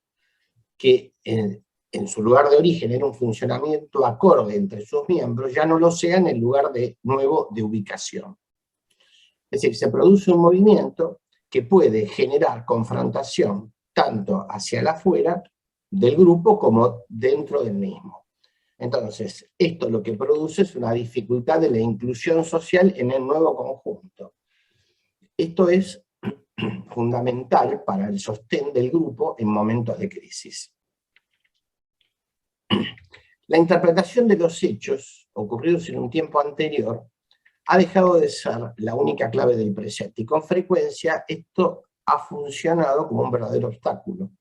que en su lugar de origen era un funcionamiento acorde entre sus miembros, ya no lo sea en el lugar nuevo de ubicación. Es decir, se produce un movimiento que puede generar confrontación tanto hacia el afuera del grupo como dentro del mismo. Entonces, esto lo que produce es una dificultad de la inclusión social en el nuevo conjunto. Esto es fundamental para el sostén del grupo en momentos de crisis. La interpretación de los hechos ocurridos en un tiempo anterior ha dejado de ser la única clave del presente, y con frecuencia esto ha funcionado como un verdadero obstáculo.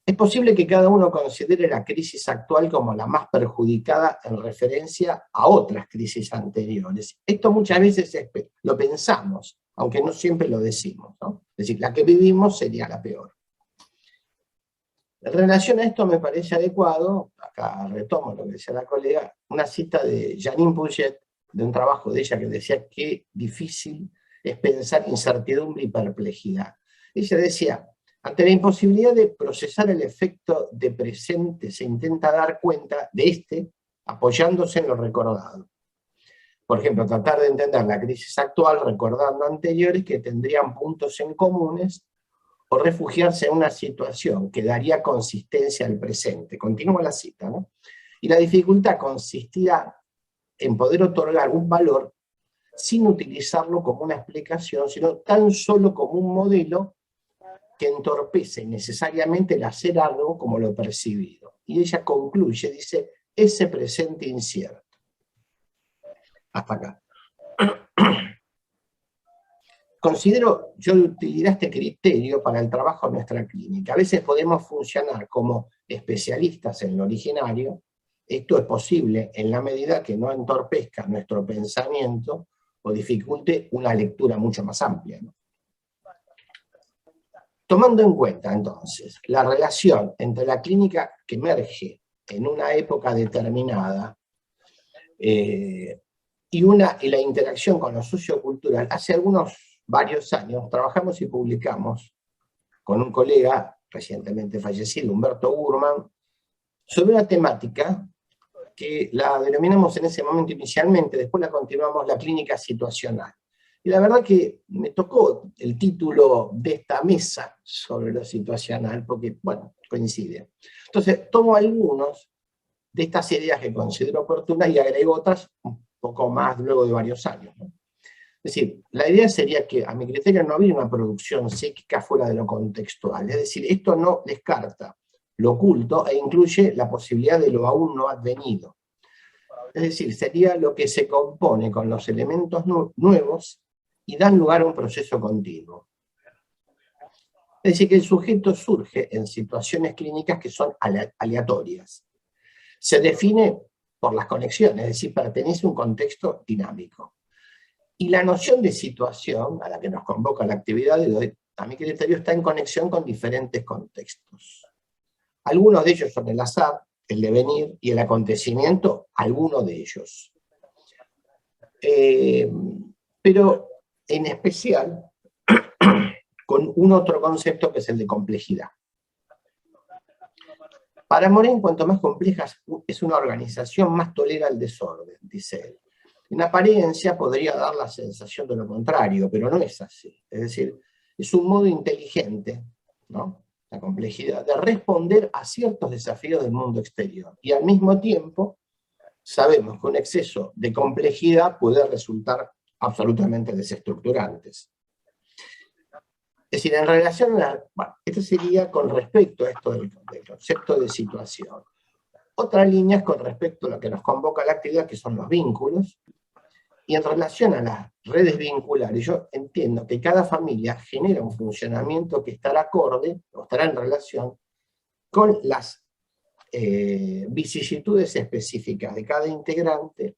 Es posible que cada uno considere la crisis actual como la más perjudicada en referencia a otras crisis anteriores. Esto muchas veces lo pensamos, aunque no siempre lo decimos, ¿no? Es decir, la que vivimos sería la peor. En relación a esto me parece adecuado, acá retomo lo que decía la colega, una cita de Janine Pouget, de un trabajo de ella que decía que difícil es pensar incertidumbre y perplejidad. Ella decía: ante la imposibilidad de procesar el efecto de presente, se intenta dar cuenta de este apoyándose en lo recordado. Por ejemplo, tratar de entender la crisis actual recordando anteriores que tendrían puntos en comunes, o refugiarse en una situación que daría consistencia al presente. Continúa la cita, ¿no? Y la dificultad consistirá en poder otorgar un valor sin utilizarlo como una explicación, sino tan solo como un modelo que entorpece innecesariamente el hacer algo como lo percibido. Y ella concluye, dice, ese presente incierto. Hasta acá. Considero yo de utilidad este criterio para el trabajo en nuestra clínica. A veces podemos funcionar como especialistas en lo originario. Esto es posible en la medida que no entorpezca nuestro pensamiento o dificulte una lectura mucho más amplia, ¿no? Tomando en cuenta, entonces, la relación entre la clínica que emerge en una época determinada y la interacción con lo sociocultural, hace varios años trabajamos y publicamos con un colega recientemente fallecido, Humberto Gurman, sobre una temática que la denominamos en ese momento inicialmente, después la continuamos, la clínica situacional. Y la verdad que me tocó el título de esta mesa sobre lo situacional, porque, bueno, coincide. Entonces, tomo algunos de estas ideas que considero oportunas y agrego otras un poco más luego de varios años, ¿no? Es decir, la idea sería que, a mi criterio, no había una producción psíquica fuera de lo contextual. Es decir, esto no descarta lo oculto e incluye la posibilidad de lo aún no advenido. Es decir, sería lo que se compone con los elementos nuevos y dan lugar a un proceso continuo. Es decir, que el sujeto surge en situaciones clínicas que son aleatorias. Se define por las conexiones, es decir, pertenece a un contexto dinámico. Y la noción de situación, a la que nos convoca la actividad de hoy, a mi criterio está en conexión con diferentes contextos. Algunos de ellos son el azar, el devenir y el acontecimiento, algunos de ellos. Pero en especial con un otro concepto que es el de complejidad. Para Morin, cuanto más compleja es una organización, más tolera el desorden, dice él. En apariencia podría dar la sensación de lo contrario, pero no es así. Es decir, es un modo inteligente, ¿no?, la complejidad, de responder a ciertos desafíos del mundo exterior. Y al mismo tiempo, sabemos que un exceso de complejidad puede resultar absolutamente desestructurantes. Es decir, en relación a... Bueno, esto sería con respecto a esto del concepto de situación. Otra línea es con respecto a lo que nos convoca a la actividad, que son los vínculos. Y en relación a las redes vinculares, yo entiendo que cada familia genera un funcionamiento que estará acorde, o estará en relación, con las vicisitudes específicas de cada integrante,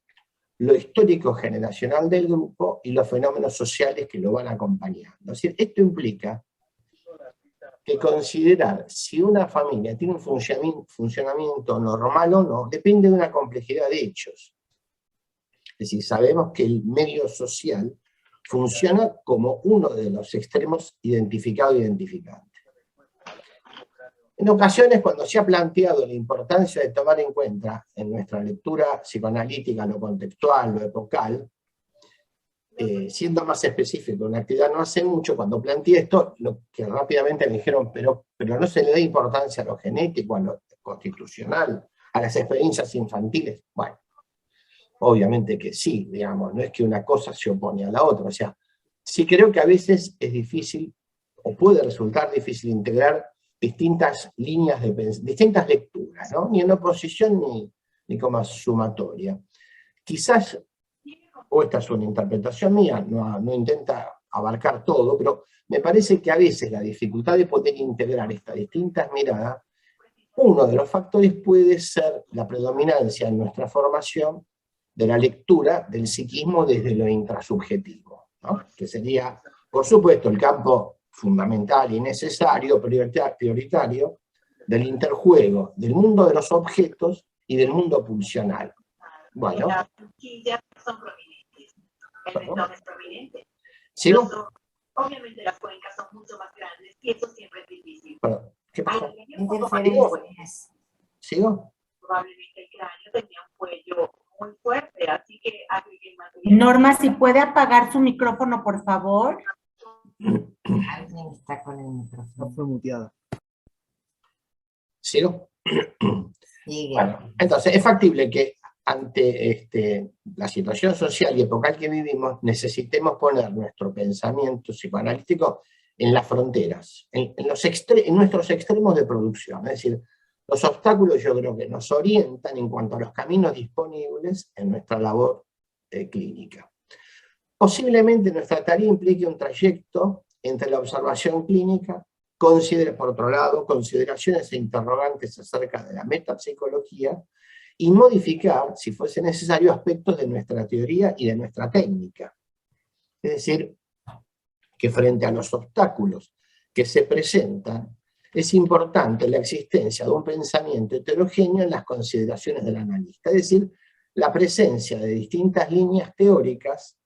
lo histórico generacional del grupo y los fenómenos sociales que lo van acompañando. Es decir, esto implica que considerar si una familia tiene un funcionamiento normal o no, depende de una complejidad de hechos. Es decir, sabemos que el medio social funciona como uno de los extremos identificado e identificante. En ocasiones, cuando se ha planteado la importancia de tomar en cuenta en nuestra lectura psicoanalítica lo contextual, lo epocal, siendo más específico, una actividad no hace mucho, cuando planteé esto, lo que rápidamente me dijeron, pero no se le da importancia a lo genético, a lo constitucional, a las experiencias infantiles. Bueno, obviamente que sí, digamos, no es que una cosa se opone a la otra, o sea, sí creo que a veces es difícil, o puede resultar difícil integrar distintas líneas de distintas lecturas, ¿no? Ni en oposición ni como sumatoria. Quizás, o esta es una interpretación mía, no intenta abarcar todo, pero me parece que a veces la dificultad de poder integrar estas distintas miradas, uno de los factores puede ser la predominancia en nuestra formación de la lectura del psiquismo desde lo intrasubjetivo, ¿no?, que sería, por supuesto, el campo fundamental y necesario, prioritario, del interjuego, del mundo de los objetos y del mundo pulsional. Bueno. Las cuchillas son prominentes, el mentón es prominente. ¿Sigo? Obviamente las cuencas son mucho más grandes y eso siempre es difícil. Bueno, ¿qué pasa? Interferencias. ¿Sigo? Probablemente el cráneo tenía un cuello muy fuerte, así que agregué más. Norma, si puede apagar su micrófono, por favor. Alguien está con el micrófono. No fue muteada. ¿Sigo? Sigue. Bueno, entonces es factible que ante la situación social y epocal que vivimos necesitemos poner nuestro pensamiento psicoanalítico en las fronteras, en nuestros extremos de producción. Es decir, los obstáculos yo creo que nos orientan en cuanto a los caminos disponibles en nuestra labor clínica. Posiblemente nuestra tarea implique un trayecto entre la observación clínica, por otro lado, consideraciones e interrogantes acerca de la metapsicología, y modificar, si fuese necesario, aspectos de nuestra teoría y de nuestra técnica. Es decir, que frente a los obstáculos que se presentan, es importante la existencia de un pensamiento heterogéneo en las consideraciones del analista, es decir, la presencia de distintas líneas teóricas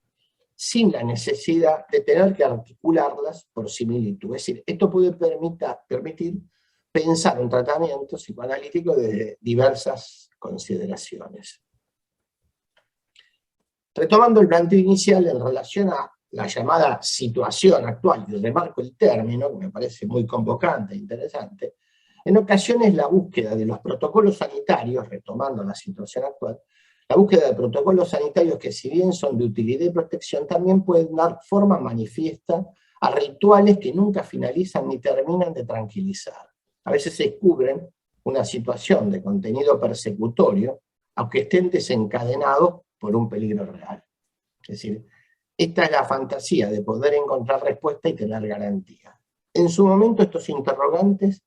sin la necesidad de tener que articularlas por similitud. Es decir, esto puede permitir pensar un tratamiento psicoanalítico desde diversas consideraciones. Retomando el planteo inicial en relación a la llamada situación actual, y remarco el término, que me parece muy convocante e interesante, en ocasiones la búsqueda de los protocolos sanitarios, retomando la situación actual, la búsqueda de protocolos sanitarios que, si bien son de utilidad y protección, también pueden dar forma manifiesta a rituales que nunca finalizan ni terminan de tranquilizar. A veces se descubren una situación de contenido persecutorio, aunque estén desencadenados por un peligro real. Es decir, esta es la fantasía de poder encontrar respuesta y tener garantía. En su momento estos interrogantes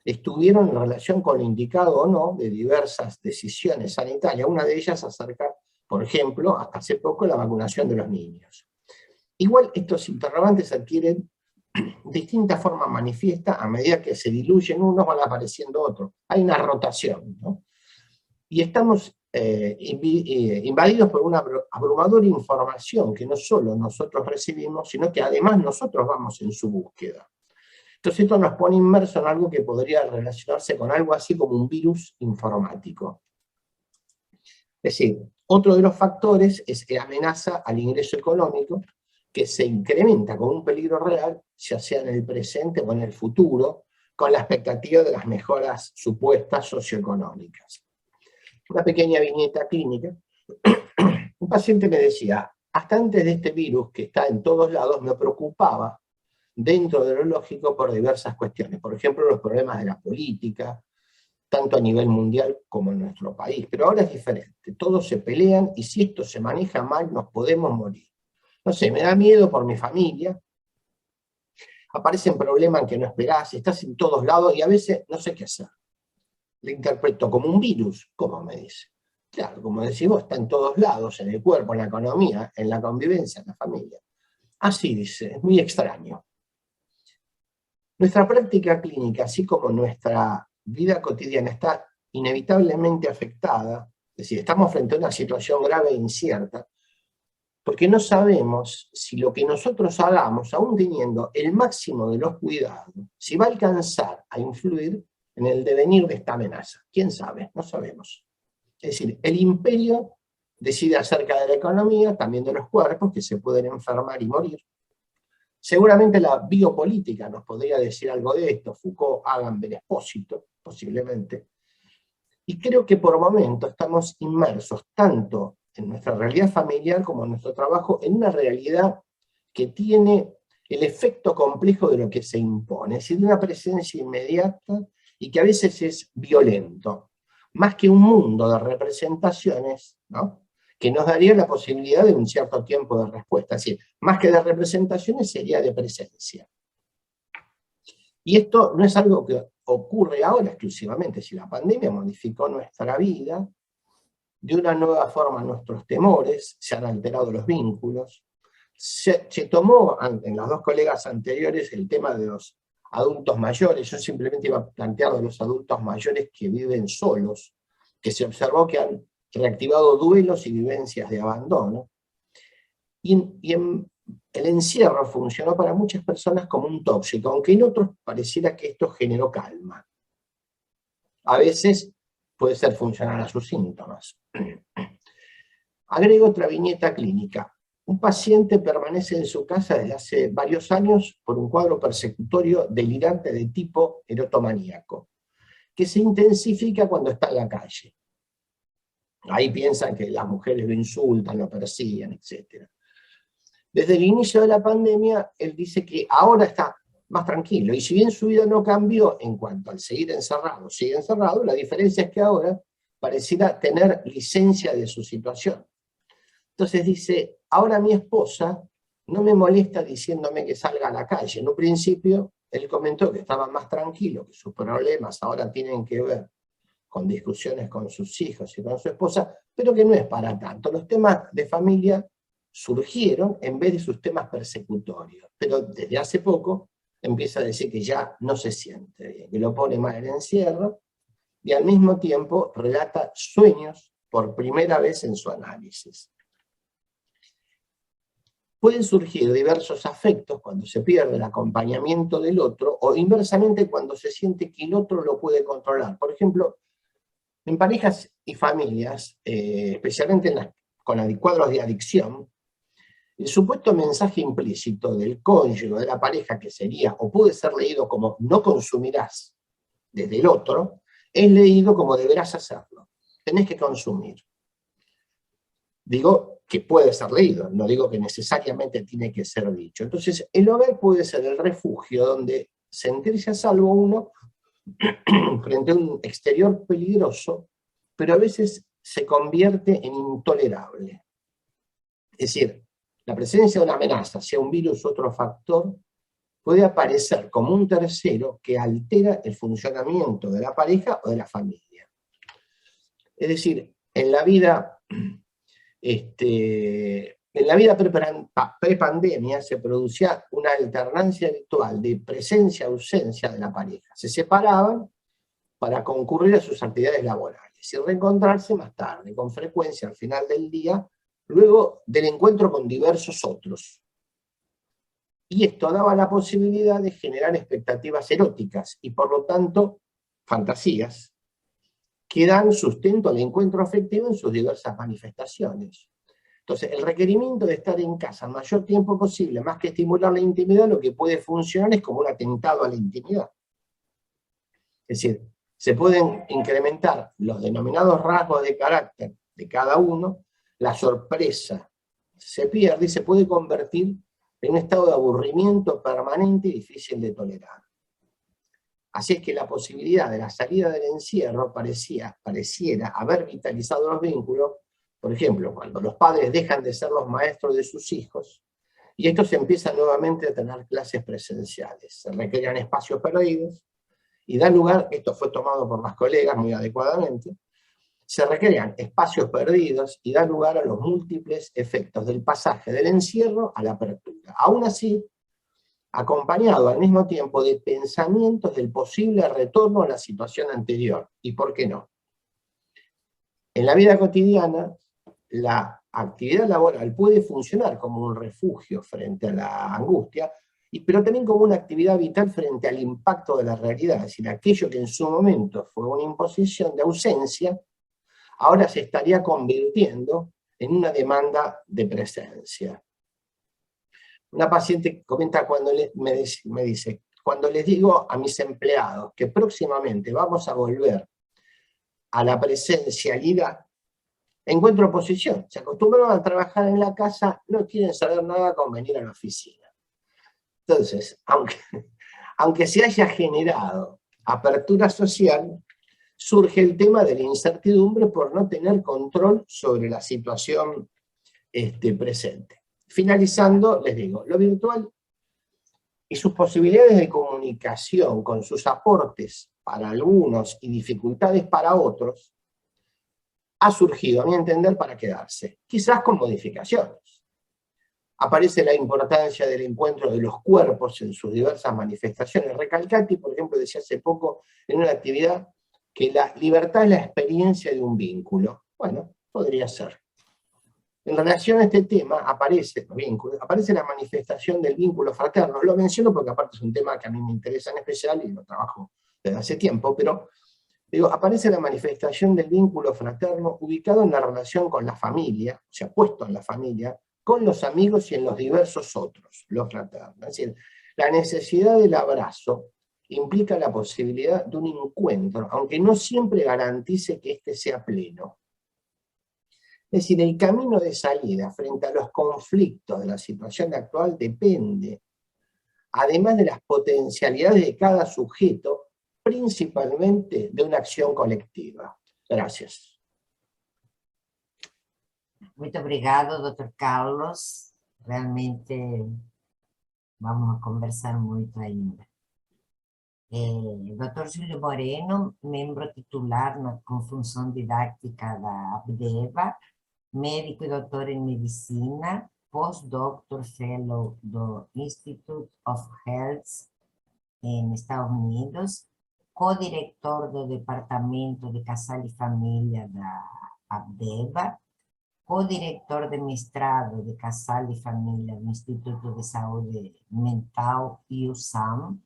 estuvieron en relación con lo indicado o no de diversas decisiones sanitarias, una de ellas acerca, por ejemplo, hasta hace poco, la vacunación de los niños. Igual estos interrogantes adquieren distintas formas manifiestas a medida que se diluyen unos, van apareciendo otros. Hay una rotación, ¿no? Y estamos invadidos por una abrumadora información que no solo nosotros recibimos, sino que además nosotros vamos en su búsqueda. Entonces esto nos pone inmersos en algo que podría relacionarse con algo así como un virus informático. Es decir, otro de los factores es la amenaza al ingreso económico, que se incrementa como un peligro real, ya sea en el presente o en el futuro, con la expectativa de las mejoras supuestas socioeconómicas. Una pequeña viñeta clínica. Un paciente me decía, hasta antes de este virus que está en todos lados, me preocupaba dentro de lo lógico por diversas cuestiones. Por ejemplo, los problemas de la política, tanto a nivel mundial como en nuestro país. Pero ahora es diferente. Todos se pelean y si esto se maneja mal, nos podemos morir. No sé, me da miedo por mi familia. Aparecen problemas que no esperás, estás en todos lados y a veces no sé qué hacer. Le interpreto como un virus, ¿cómo me dice? Claro, como decís vos, está en todos lados, en el cuerpo, en la economía, en la convivencia, en la familia. Así dice, es muy extraño. Nuestra práctica clínica, así como nuestra vida cotidiana, está inevitablemente afectada, es decir, estamos frente a una situación grave e incierta, porque no sabemos si lo que nosotros hagamos, aún teniendo el máximo de los cuidados, si va a alcanzar a influir en el devenir de esta amenaza. ¿Quién sabe? No sabemos. Es decir, el imperio decide acerca de la economía, también de los cuerpos, que se pueden enfermar y morir. Seguramente la biopolítica nos podría decir algo de esto, Foucault, Agamben, Espósito, posiblemente. Y creo que por momentos estamos inmersos tanto en nuestra realidad familiar como en nuestro trabajo, en una realidad que tiene el efecto complejo de lo que se impone, es decir, de una presencia inmediata y que a veces es violento, más que un mundo de representaciones, ¿no?, que nos daría la posibilidad de un cierto tiempo de respuesta, es decir, más que de representaciones sería de presencia. Y esto no es algo que ocurre ahora exclusivamente, si la pandemia modificó nuestra vida, de una nueva forma nuestros temores, se han alterado los vínculos, se tomó en las dos colegas anteriores el tema de los adultos mayores, yo simplemente iba a plantear de los adultos mayores que viven solos, que se observó que han reactivado duelos y vivencias de abandono, el encierro funcionó para muchas personas como un tóxico, aunque en otros pareciera que esto generó calma. A veces puede ser funcional a sus síntomas. Agrego otra viñeta clínica. Un paciente permanece en su casa desde hace varios años por un cuadro persecutorio delirante de tipo erotomaníaco, que se intensifica cuando está en la calle. Ahí piensan que las mujeres lo insultan, lo persiguen, etc. Desde el inicio de la pandemia, él dice que ahora está más tranquilo, y si bien su vida no cambió en cuanto al seguir encerrado, sigue encerrado, la diferencia es que ahora pareciera tener licencia de su situación. Entonces dice, ahora mi esposa no me molesta diciéndome que salga a la calle. En un principio, él comentó que estaba más tranquilo, que sus problemas ahora tienen que ver con discusiones con sus hijos y con su esposa, pero que no es para tanto. Los temas de familia surgieron en vez de sus temas persecutorios, pero desde hace poco empieza a decir que ya no se siente bien, que lo pone mal el encierro, y al mismo tiempo relata sueños por primera vez en su análisis. Pueden surgir diversos afectos cuando se pierde el acompañamiento del otro, o inversamente cuando se siente que el otro lo puede controlar. Por ejemplo, en parejas y familias, especialmente con cuadros de adicción, el supuesto mensaje implícito del cónyuge, de la pareja, que sería, o puede ser leído como no consumirás desde el otro, es leído como deberás hacerlo, tenés que consumir. Digo que puede ser leído, no digo que necesariamente tiene que ser dicho. Entonces, el hogar puede ser el refugio donde sentirse a salvo uno frente a un exterior peligroso, pero a veces se convierte en intolerable. Es decir, la presencia de una amenaza, sea un virus u otro factor, puede aparecer como un tercero que altera el funcionamiento de la pareja o de la familia. Es decir, en la vida pre-pandemia se producía una alternancia habitual de presencia-ausencia de la pareja. Se separaban para concurrir a sus actividades laborales y reencontrarse más tarde, con frecuencia al final del día, luego del encuentro con diversos otros. Y esto daba la posibilidad de generar expectativas eróticas y por lo tanto fantasías que dan sustento al encuentro afectivo en sus diversas manifestaciones. Entonces, el requerimiento de estar en casa el mayor tiempo posible, más que estimular la intimidad, lo que puede funcionar es como un atentado a la intimidad. Es decir, se pueden incrementar los denominados rasgos de carácter de cada uno, la sorpresa se pierde y se puede convertir en un estado de aburrimiento permanente y difícil de tolerar. Así es que la posibilidad de la salida del encierro pareciera haber vitalizado los vínculos, por ejemplo, cuando los padres dejan de ser los maestros de sus hijos, y estos empiezan nuevamente a tener clases presenciales. Se recrean espacios perdidos, y da lugar, esto fue tomado por las colegas muy adecuadamente, se recrean espacios perdidos y da lugar a los múltiples efectos del pasaje del encierro a la apertura. Aún así, acompañado al mismo tiempo de pensamientos del posible retorno a la situación anterior. ¿Y por qué no? En la vida cotidiana, la actividad laboral puede funcionar como un refugio frente a la angustia, pero también como una actividad vital frente al impacto de la realidad. Es decir, aquello que en su momento fue una imposición de ausencia, ahora se estaría convirtiendo en una demanda de presencia. Una paciente comenta me dice, cuando les digo a mis empleados que próximamente vamos a volver a la presencialidad, encuentro oposición. Se acostumbraron a trabajar en la casa, no quieren saber nada con venir a la oficina. Entonces, aunque se haya generado apertura social, surge el tema de la incertidumbre por no tener control sobre la situación presente. Finalizando, les digo, lo virtual y sus posibilidades de comunicación con sus aportes para algunos y dificultades para otros, ha surgido, a mi entender, para quedarse, quizás con modificaciones. Aparece la importancia del encuentro de los cuerpos en sus diversas manifestaciones. Recalcati, por ejemplo, decía hace poco en una actividad que la libertad es la experiencia de un vínculo. Bueno, podría ser. En relación a este tema aparece la manifestación del vínculo fraterno. Lo menciono porque aparte es un tema que a mí me interesa en especial y lo trabajo desde hace tiempo, pero digo, aparece la manifestación del vínculo fraterno ubicado en la relación con la familia, o sea, puesto en la familia, con los amigos y en los diversos otros, los fraternos. Es decir, la necesidad del abrazo implica la posibilidad de un encuentro, aunque no siempre garantice que éste sea pleno. Es decir, el camino de salida frente a los conflictos de la situación actual depende, además de las potencialidades de cada sujeto, principalmente de una acción colectiva. Gracias. Muito obrigado, Dr. Carlos. Realmente vamos a conversar muito ainda. Dr. Júlio Moreno, membro titular com função didática da ABDEVA, médico e doutor em medicina, postdoctor fellow do Institute of Health em Estados Unidos, co-diretor do Departamento de Casal e Família da ABDEVA, co-diretor de mestrado de Casal e Família do Instituto de Saúde Mental USAM,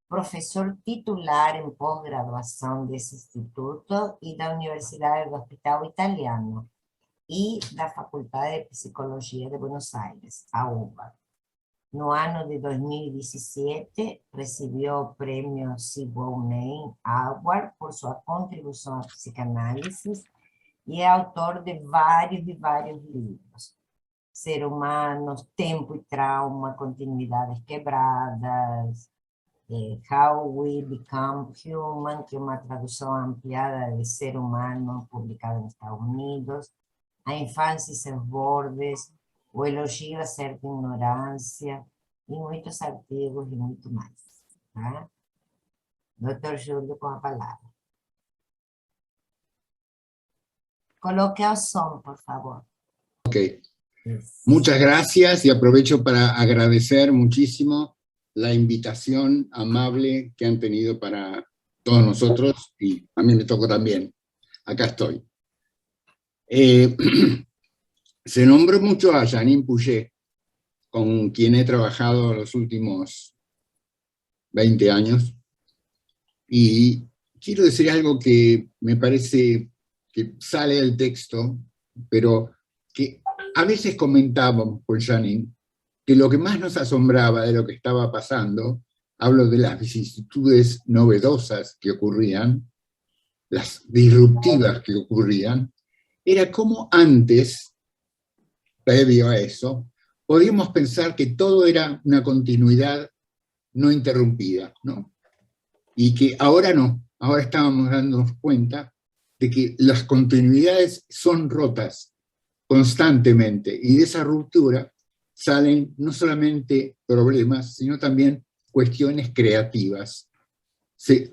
professor titular em pós-graduação desse instituto e da Universidade do Hospital Italiano e da Faculdade de Psicologia de Buenos Aires, a UBA. No ano de 2017, recebeu o prêmio Sigmund Freud Award por sua contribuição à psicanálise e é autor de vários livros. Ser Humano, Tempo e Trauma, Continuidades Quebradas, How We Become Human, que é uma tradução ampliada de Ser Humano, publicada nos Estados Unidos, A Infância e seus Bordes, O Elogio a Certa Ignorância, e muitos artigos e muito mais. Tá? Dr. Júlio, com a palavra. Coloque el son, por favor. Ok. Muchas gracias y aprovecho para agradecer muchísimo la invitación amable que han tenido para todos nosotros y a mí me tocó también. Acá estoy. Se nombró mucho a Jeanine Pouget con quien he trabajado los últimos 20 años, y quiero decir algo que me parece que sale del texto, pero que a veces comentábamos con Janine, que lo que más nos asombraba de lo que estaba pasando, hablo de las vicisitudes novedosas que ocurrían, las disruptivas que ocurrían, era cómo antes, previo a eso, podíamos pensar que todo era una continuidad no interrumpida, ¿no? Y que ahora no, ahora estábamos dándonos cuenta de que las continuidades son rotas constantemente, y de esa ruptura salen no solamente problemas, sino también cuestiones creativas.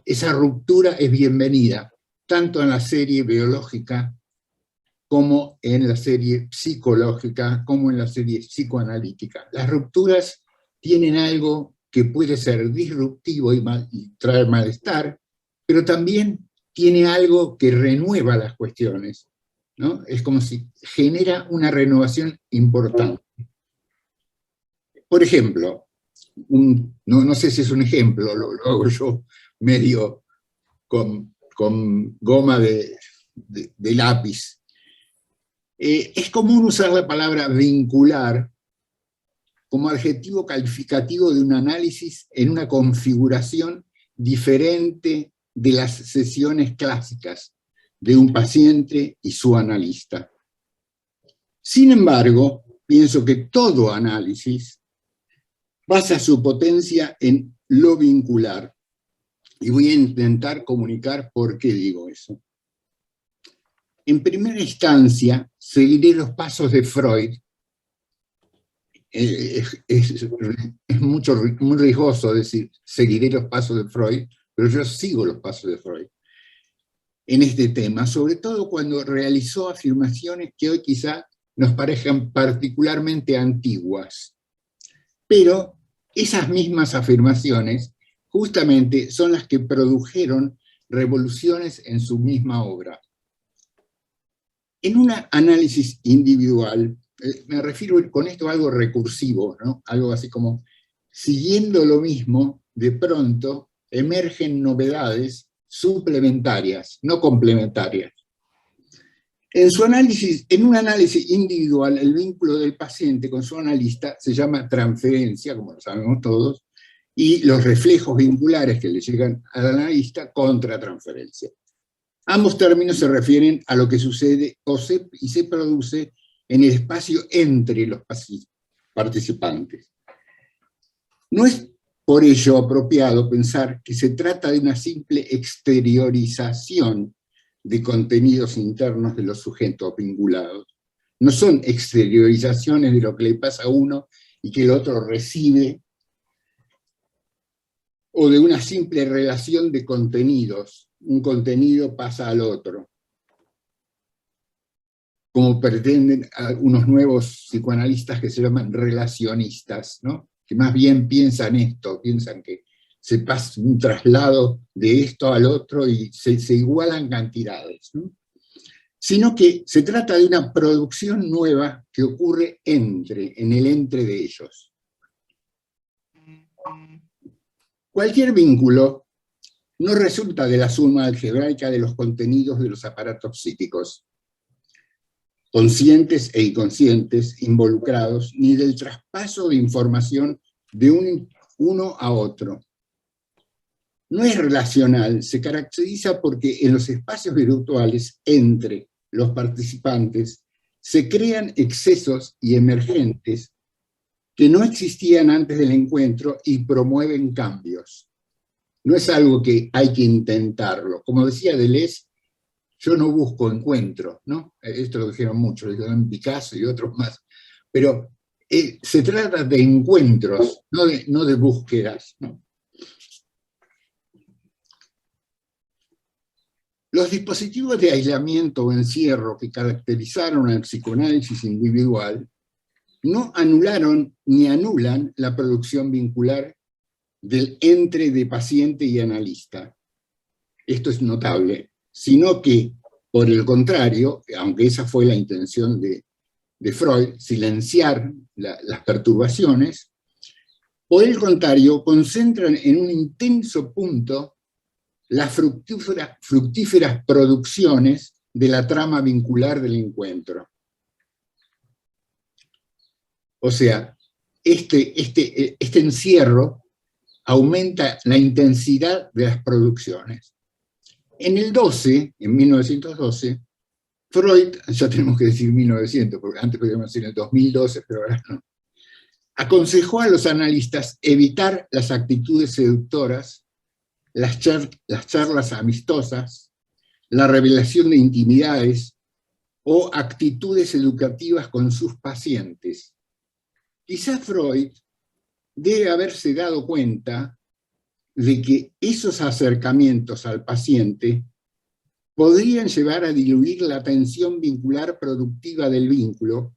Esa ruptura es bienvenida, tanto en la serie biológica, como en la serie psicológica, como en la serie psicoanalítica. Las rupturas tienen algo que puede ser disruptivo y traer malestar, pero también tiene algo que renueva las cuestiones, ¿no? Es como si genera una renovación importante. Por ejemplo, no sé si es un ejemplo, lo hago yo medio con goma de lápiz. Es común usar la palabra vincular como adjetivo calificativo de un análisis en una configuración diferente de las sesiones clásicas de un paciente y su analista. Sin embargo, pienso que todo análisis basa su potencia en lo vincular, y voy a intentar comunicar por qué digo eso. En primera instancia, seguiré los pasos de Freud. Es muy riesgoso decir, seguiré los pasos de Freud, pero yo sigo los pasos de Freud en este tema, sobre todo cuando realizó afirmaciones que hoy quizá nos parezcan particularmente antiguas. Pero esas mismas afirmaciones justamente son las que produjeron revoluciones en su misma obra. En un análisis individual, me refiero con esto a algo recursivo, ¿no? Algo así como, siguiendo lo mismo, de pronto emergen novedades suplementarias, no complementarias. En un análisis individual, el vínculo del paciente con su analista se llama transferencia, como lo sabemos todos, y los reflejos vinculares que le llegan al analista, contratransferencia. Ambos términos se refieren a lo que sucede y se produce en el espacio entre los participantes. No es por ello apropiado pensar que se trata de una simple exteriorización de contenidos internos de los sujetos vinculados. No son exteriorizaciones de lo que le pasa a uno y que el otro recibe, o de una simple relación de contenidos. Un contenido pasa al otro, como pretenden unos nuevos psicoanalistas que se llaman relacionistas, ¿no? Que más bien piensan esto, piensan que se pasa un traslado de esto al otro y se igualan cantidades, ¿no? Sino que se trata de una producción nueva que ocurre en el entre de ellos. Cualquier vínculo no resulta de la suma algebraica de los contenidos de los aparatos psíquicos, conscientes e inconscientes, involucrados, ni del traspaso de información de uno a otro. No es relacional, se caracteriza porque en los espacios virtuales entre los participantes se crean excesos y emergentes que no existían antes del encuentro y promueven cambios. No es algo que hay que intentarlo. Como decía Deleuze, yo no busco encuentro, ¿no? Esto lo dijeron muchos, lo dijeron Picasso y otros más. Pero se trata de encuentros, no de búsquedas, ¿no? Los dispositivos de aislamiento o encierro que caracterizaron al psicoanálisis individual no anularon ni anulan la producción vincular del entre de paciente y analista. Esto es notable, sino que, por el contrario, aunque esa fue la intención de de Freud, silenciar las perturbaciones, por el contrario, concentran en un intenso punto las fructíferas producciones de la trama vincular del encuentro. O sea, este encierro aumenta la intensidad de las producciones. En el 12, en 1912, Freud, ya tenemos que decir 1900, porque antes podíamos decir en el 2012, pero ahora no, aconsejó a los analistas evitar las actitudes seductoras, las charlas amistosas, la revelación de intimidades o actitudes educativas con sus pacientes. Quizás Freud debe haberse dado cuenta de que esos acercamientos al paciente podrían llevar a diluir la tensión vincular productiva del vínculo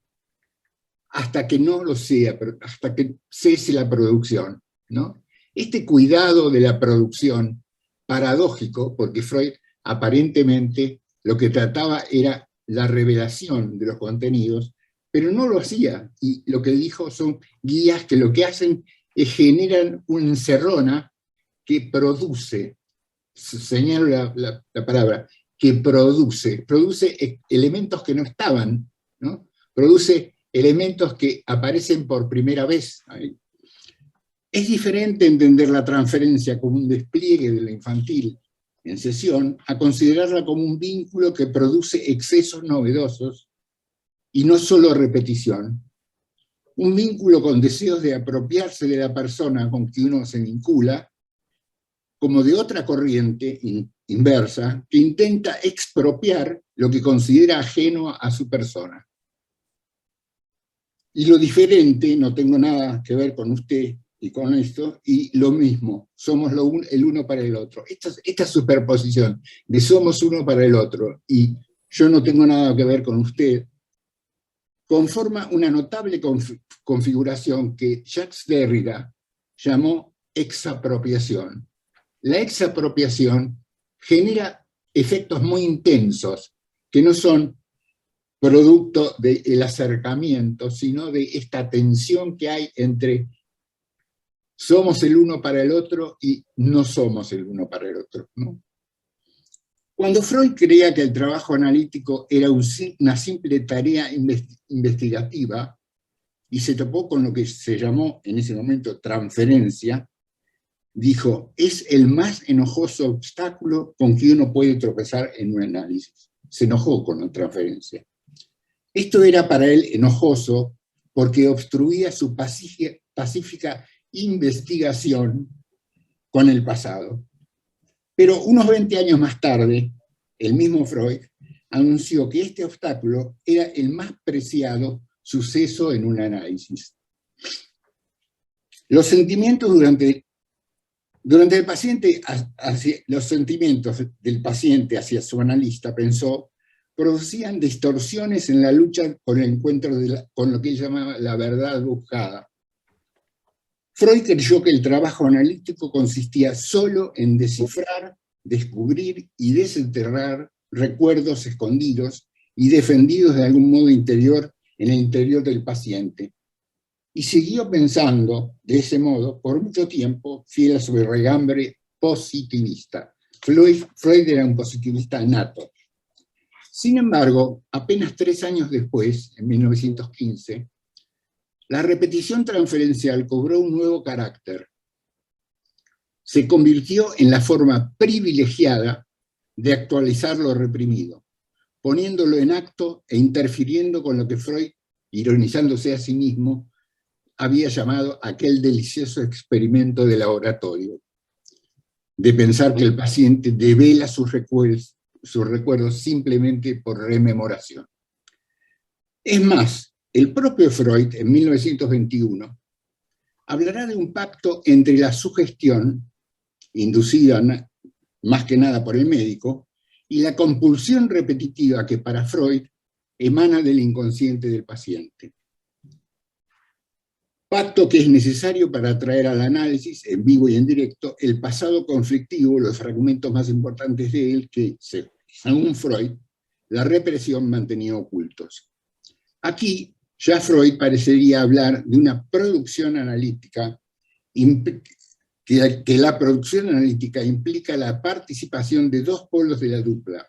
hasta que no lo sea, hasta que cese la producción, ¿no? Este cuidado de la producción, paradójico, porque Freud aparentemente lo que trataba era la revelación de los contenidos, pero no lo hacía, y lo que dijo son guías que lo que hacen es generan una encerrona que produce, señalo la palabra, que produce elementos que no estaban, ¿no? Produce elementos que aparecen por primera vez ahí. Es diferente entender la transferencia como un despliegue de lo infantil en sesión a considerarla como un vínculo que produce excesos novedosos y no solo repetición. Un vínculo con deseos de apropiarse de la persona con que uno se vincula, como de otra corriente inversa que intenta expropiar lo que considera ajeno a su persona. Y lo diferente, no tengo nada que ver con usted y con esto, y lo mismo, somos el uno para el otro. Esta superposición de somos uno para el otro y yo no tengo nada que ver con usted, conforma una notable configuración que Jacques Derrida llamó exapropiación. La exapropiación genera efectos muy intensos, que no son producto del acercamiento, sino de esta tensión que hay entre somos el uno para el otro y no somos el uno para el otro, ¿no? Cuando Freud creía que el trabajo analítico era una simple tarea investigativa y se topó con lo que se llamó en ese momento transferencia, dijo, es el más enojoso obstáculo con que uno puede tropezar en un análisis. Se enojó con la transferencia. Esto era para él enojoso porque obstruía su pacífica investigación con el pasado. Pero unos 20 años más tarde, el mismo Freud anunció que este obstáculo era el más preciado suceso en un análisis. Los sentimientos los sentimientos del paciente hacia su analista, pensó, producían distorsiones en la lucha por el encuentro con lo que él llamaba la verdad buscada. Freud creyó que el trabajo analítico consistía solo en descifrar, descubrir y desenterrar recuerdos escondidos y defendidos de algún modo interior en el interior del paciente. Y siguió pensando de ese modo por mucho tiempo, fiel a su regambre positivista. Freud era un positivista nato. Sin embargo, apenas 3 años después, en 1915, la repetición transferencial cobró un nuevo carácter. Se convirtió en la forma privilegiada de actualizar lo reprimido, poniéndolo en acto e interfiriendo con lo que Freud, ironizándose a sí mismo, había llamado aquel delicioso experimento de laboratorio, de pensar que el paciente devela sus recuerdos simplemente por rememoración. Es más, el propio Freud, en 1921, hablará de un pacto entre la sugestión, inducida más que nada por el médico, y la compulsión repetitiva que para Freud emana del inconsciente del paciente. Pacto que es necesario para traer al análisis, en vivo y en directo, el pasado conflictivo, los fragmentos más importantes de él que, según Freud, la represión mantenía ocultos. Aquí ya Freud parecería hablar de una producción analítica, que la producción analítica implica la participación de dos polos de la dupla.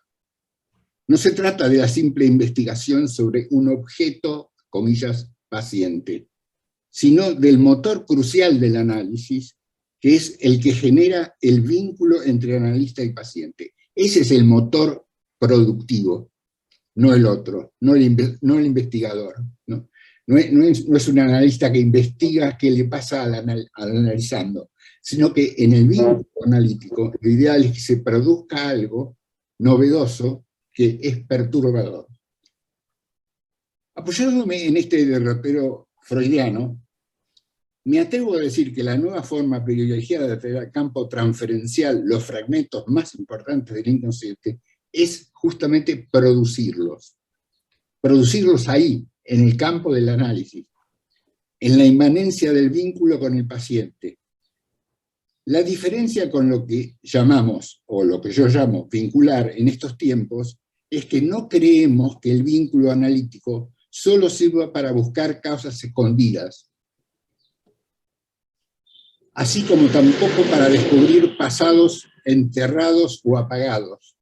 No se trata de la simple investigación sobre un objeto, comillas, paciente, sino del motor crucial del análisis, que es el que genera el vínculo entre analista y paciente. Ese es el motor productivo, no el otro, no el investigador. No es un analista que investiga qué le pasa al analizando, sino que en el vínculo analítico lo ideal es que se produzca algo novedoso que es perturbador. Apoyándome en este derrotero freudiano, me atrevo a decir que la nueva forma privilegiada de dar campo transferencial los fragmentos más importantes del inconsciente es justamente producirlos. Producirlos ahí, en el campo del análisis, en la inmanencia del vínculo con el paciente. La diferencia con lo que llamamos, o lo que yo llamo vincular en estos tiempos, es que no creemos que el vínculo analítico solo sirva para buscar causas escondidas, así como tampoco para descubrir pasados enterrados o apagados,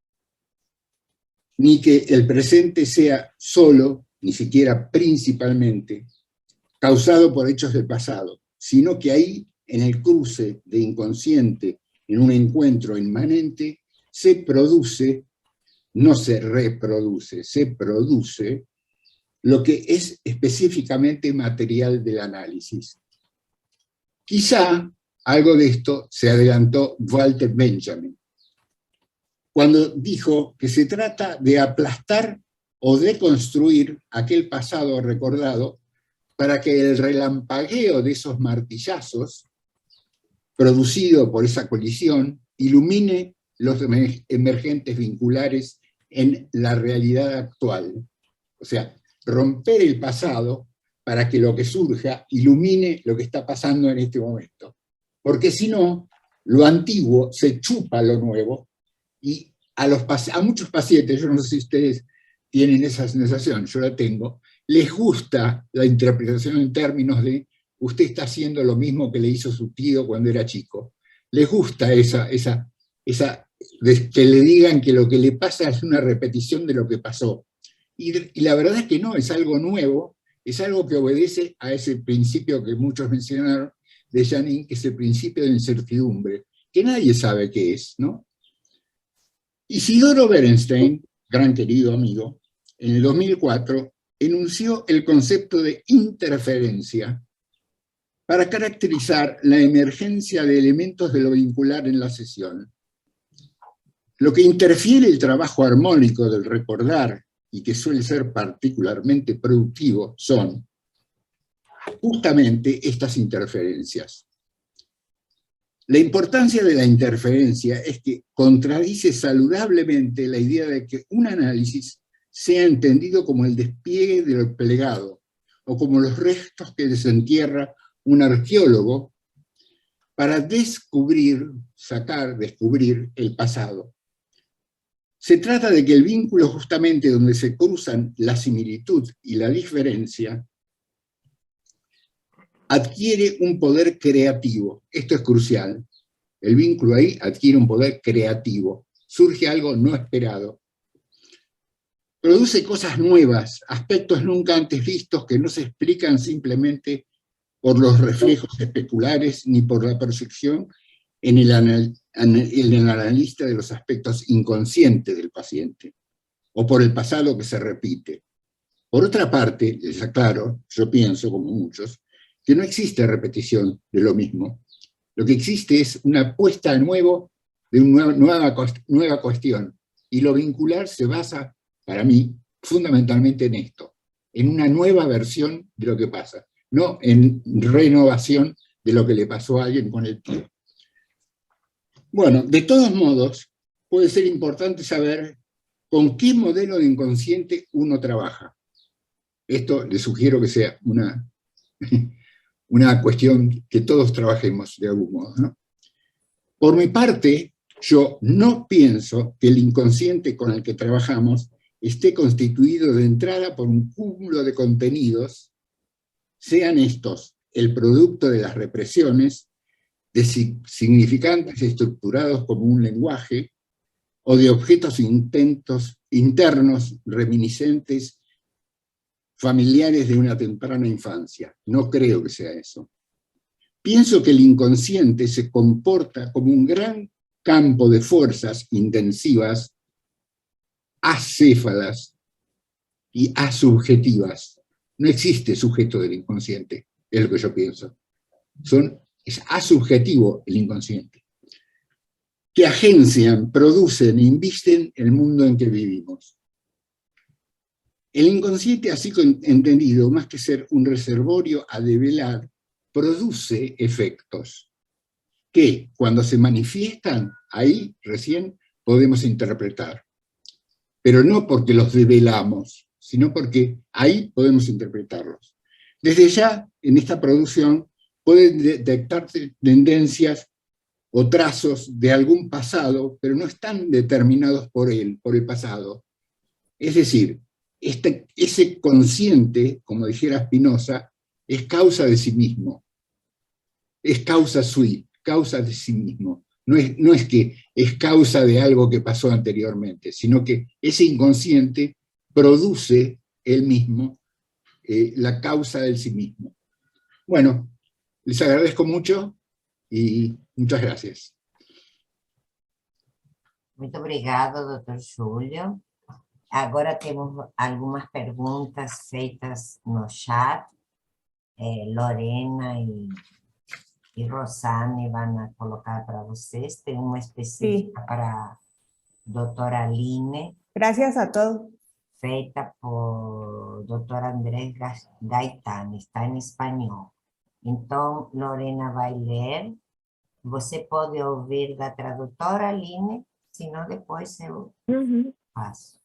ni que el presente sea solo, ni siquiera principalmente, causado por hechos del pasado, sino que ahí, en el cruce de inconsciente, en un encuentro inmanente, se produce, no se reproduce, se produce lo que es específicamente material del análisis. Quizá algo de esto se adelantó Walter Benjamin, cuando dijo que se trata de aplastar o deconstruir aquel pasado recordado para que el relampagueo de esos martillazos, producido por esa colisión, ilumine los emergentes vinculares en la realidad actual. O sea, romper el pasado para que lo que surja ilumine lo que está pasando en este momento. Porque si no, lo antiguo se chupa lo nuevo, y a muchos pacientes, yo no sé si ustedes tienen esa sensación, yo la tengo, les gusta la interpretación en términos de usted está haciendo lo mismo que le hizo su tío cuando era chico. Les gusta que le digan que lo que le pasa es una repetición de lo que pasó. Y la verdad es que no, es algo nuevo, es algo que obedece a ese principio que muchos mencionaron de Janin, que es el principio de incertidumbre, que nadie sabe qué es, ¿no? Isidoro Berenstein, gran querido amigo, en el 2004 enunció el concepto de interferencia para caracterizar la emergencia de elementos de lo vincular en la sesión. Lo que interfiere el trabajo armónico del recordar y que suele ser particularmente productivo son justamente estas interferencias. La importancia de la interferencia es que contradice saludablemente la idea de que un análisis sea entendido como el despliegue de lo plegado, o como los restos que desentierra un arqueólogo para descubrir el pasado. Se trata de que el vínculo justamente donde se cruzan la similitud y la diferencia adquiere un poder creativo. Esto es crucial. El vínculo ahí adquiere un poder creativo. Surge algo no esperado. Produce cosas nuevas, aspectos nunca antes vistos que no se explican simplemente por los reflejos especulares ni por la percepción en el analista de los aspectos inconscientes del paciente, o por el pasado que se repite. Por otra parte, les aclaro, yo pienso, como muchos, que no existe repetición de lo mismo. Lo que existe es una puesta a nuevo de una nueva cuestión, y lo vincular se basa, para mí, fundamentalmente en esto, en una nueva versión de lo que pasa, no en renovación de lo que le pasó a alguien con el tío. Bueno, de todos modos, puede ser importante saber con qué modelo de inconsciente uno trabaja. Esto les sugiero que sea una cuestión que todos trabajemos de algún modo, ¿no? Por mi parte, yo no pienso que el inconsciente con el que trabajamos esté constituido de entrada por un cúmulo de contenidos sean estos el producto de las represiones, de significantes estructurados como un lenguaje, o de objetos internos reminiscentes familiares de una temprana infancia. No creo que sea eso. Pienso que el inconsciente se comporta como un gran campo de fuerzas intensivas, acéfalas y asubjetivas. No existe sujeto del inconsciente, es lo que yo pienso. Es asubjetivo el inconsciente, que agencian, producen e invisten el mundo en que vivimos. El inconsciente, así entendido, más que ser un reservorio a develar, produce efectos que, cuando se manifiestan, ahí recién podemos interpretar. Pero no porque los develamos, sino porque ahí podemos interpretarlos. Desde ya, en esta producción, pueden detectarse tendencias o trazos de algún pasado, pero no están determinados por él, por el pasado. Es decir, ese consciente, como dijera Spinoza, es causa de sí mismo. Es causa sui, causa de sí mismo. No es que es causa de algo que pasó anteriormente, sino que ese inconsciente produce él mismo la causa del sí mismo. Bueno, les agradezco mucho y muchas gracias. Muito obrigado, Dr. Júlio. Agora temos algumas perguntas feitas no chat. Lorena e Rosane vão colocar para vocês. Tem uma específica para a doutora Aline. Gracias a todos. Feita por Dr. Andrés Gaitán, está em espanhol. Então, Lorena vai ler. Você pode ouvir da tradutora, Aline, senão depois eu paso.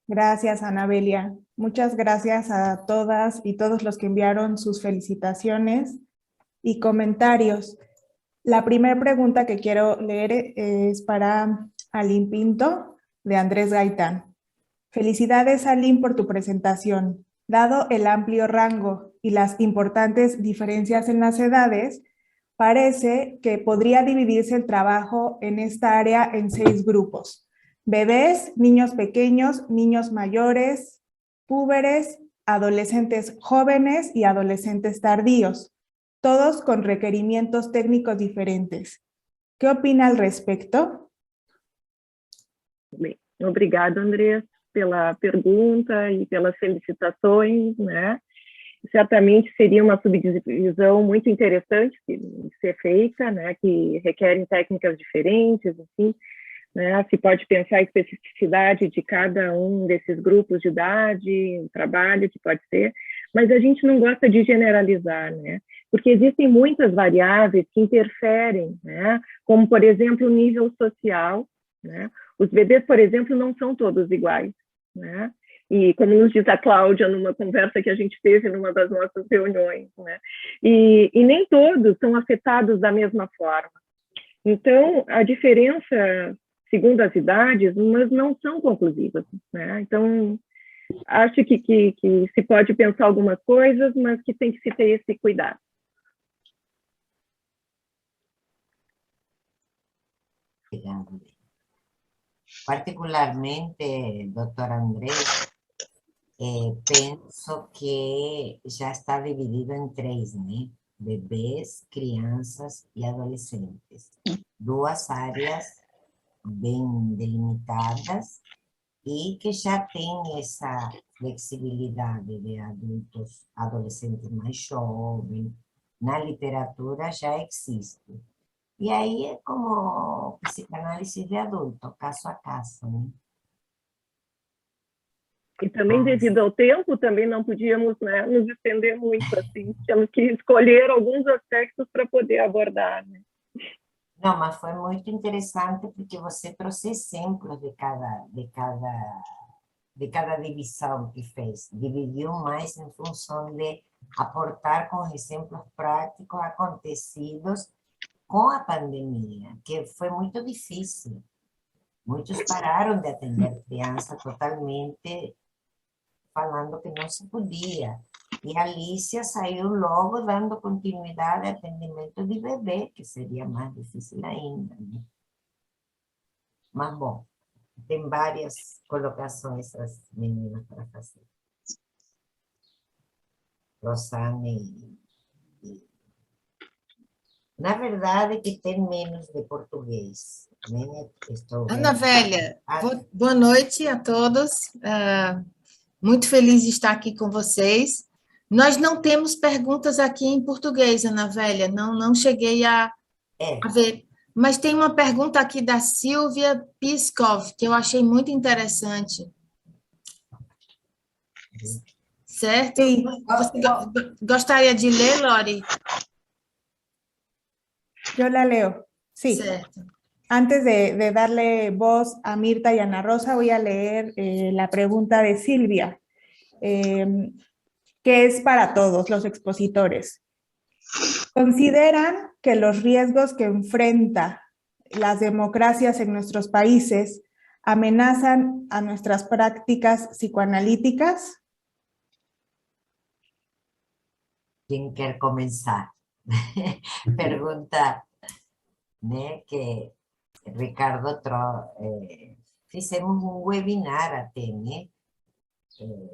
Gracias, Anabelia. Muchas gracias a todas y todos los que enviaron sus felicitaciones y comentarios. La primera pregunta que quiero leer es para Aline Pinto, de Andrés Gaitán. Felicidades, Aline, por tu presentación. Dado el amplio rango y las importantes diferencias en las edades, parece que podría dividirse el trabajo en esta área en 6 grupos. Bebés, niños pequeños, niños mayores, púberes, adolescentes jóvenes y adolescentes tardíos, todos con requerimientos técnicos diferentes. ¿Qué opina al respecto? Bem, obrigado, Andrés, pela pergunta e pelas felicitações, né? Certamente seria uma subdivisão muito interessante de ser feita, né? Que requerem técnicas diferentes, assim, né? Se pode pensar a especificidade de cada um desses grupos de idade, o trabalho que pode ser, mas a gente não gosta de generalizar, né? Porque existem muitas variáveis que interferem, né? Como, por exemplo, o nível social, né? Os bebês, por exemplo, não são todos iguais, né? E como nos diz a Cláudia numa conversa que a gente teve numa das nossas reuniões, né? E nem todos são afetados da mesma forma. Então, a diferença, segundo as idades, mas não são conclusivas, né? Então, acho que se pode pensar algumas coisas, mas que tem que se ter esse cuidado. Obrigada. Particularmente, doutor Andrés, penso que já está dividido em 3, né? Bebês, crianças e adolescentes. 2 áreas bem delimitadas e que já tem essa flexibilidade de adultos, adolescentes mais jovens. Na literatura já existe. E aí é como psicanálise de adulto, caso a caso, né? E também, devido ao tempo, também não podíamos, né, nos estender muito, assim. Temos que escolher alguns aspectos para poder abordar, né? Não, mas foi muito interessante porque você trouxe exemplos de cada divisão que fez. Dividiu mais em função de aportar com exemplos práticos acontecidos com a pandemia, que foi muito difícil. Muitos pararam de atender crianças totalmente falando que no se podía. Y Alicia salió luego dando continuidad al atendimiento de bebé, que sería más difícil ainda, ¿no? Mas bom, tem várias colocações as meninas para fazer. Rosane na verdade que tem menos de português, né? Estou Ana Velha, boa noite a todos. Muito feliz de estar aqui com vocês. Nós não temos perguntas aqui em português, Ana Velha, não cheguei a ver. Mas tem uma pergunta aqui da Silvia Piskov, que eu achei muito interessante. Certo? Sí. Você gostaria de ler, Lori? Yo la leo. Sí. Certo. Antes de darle voz a Mirta y Ana Rosa, voy a leer la pregunta de Silvia, que es para todos los expositores. ¿Consideran que los riesgos que enfrenta las democracias en nuestros países amenazan a nuestras prácticas psicoanalíticas? Quem quer começar? Pergunta, né, que Ricardo fizemos um webinar até, né,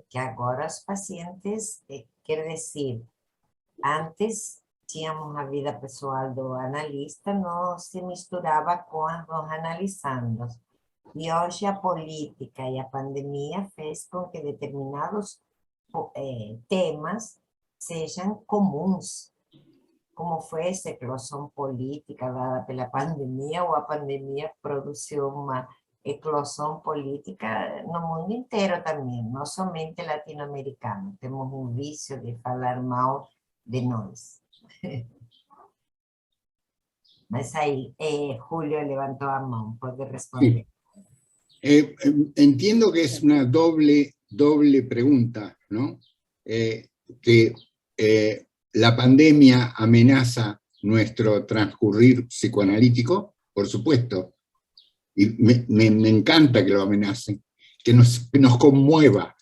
que agora os pacientes, quer dizer, antes tínhamos a vida pessoal do analista, não se misturava com a dos analisandos. E hoje a política e a pandemia fez com que determinados temas sejam comuns, como foi essa eclosão política dada pela pandemia, ou a pandemia produziu uma eclosão política no mundo inteiro também, não somente latino-americano. Temos um vício de falar mal de nós. Mas aí, Julio levantou a mão, pode responder. Entiendo que es una doble pregunta, ¿no? Que la pandemia amenaza nuestro transcurrir psicoanalítico, por supuesto, y me encanta que lo amenace, que nos conmueva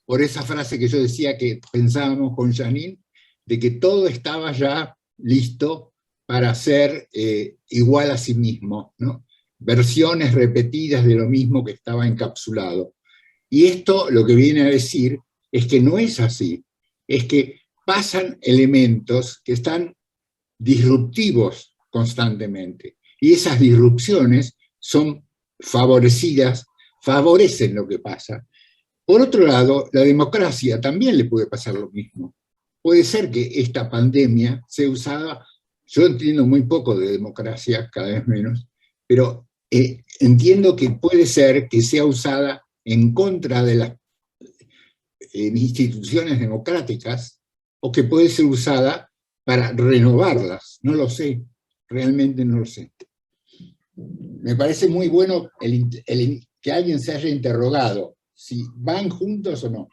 por esa frase que yo decía que pensábamos con Janine, de que todo estaba ya listo para ser igual a sí mismo, ¿no? Versiones repetidas de lo mismo que estaba encapsulado. Y esto lo que viene a decir es que no es así, es que pasan elementos que están disruptivos constantemente, y esas disrupciones son favorecidas, favorecen lo que pasa. Por otro lado, la democracia también le puede pasar lo mismo. Puede ser que esta pandemia sea usada, yo entiendo muy poco de democracia, cada vez menos, pero entiendo que puede ser que sea usada en contra de las instituciones democráticas, o que puede ser usada para renovarlas. No lo sé, realmente no lo sé. Me parece muy bueno que alguien se haya interrogado si van juntos o no.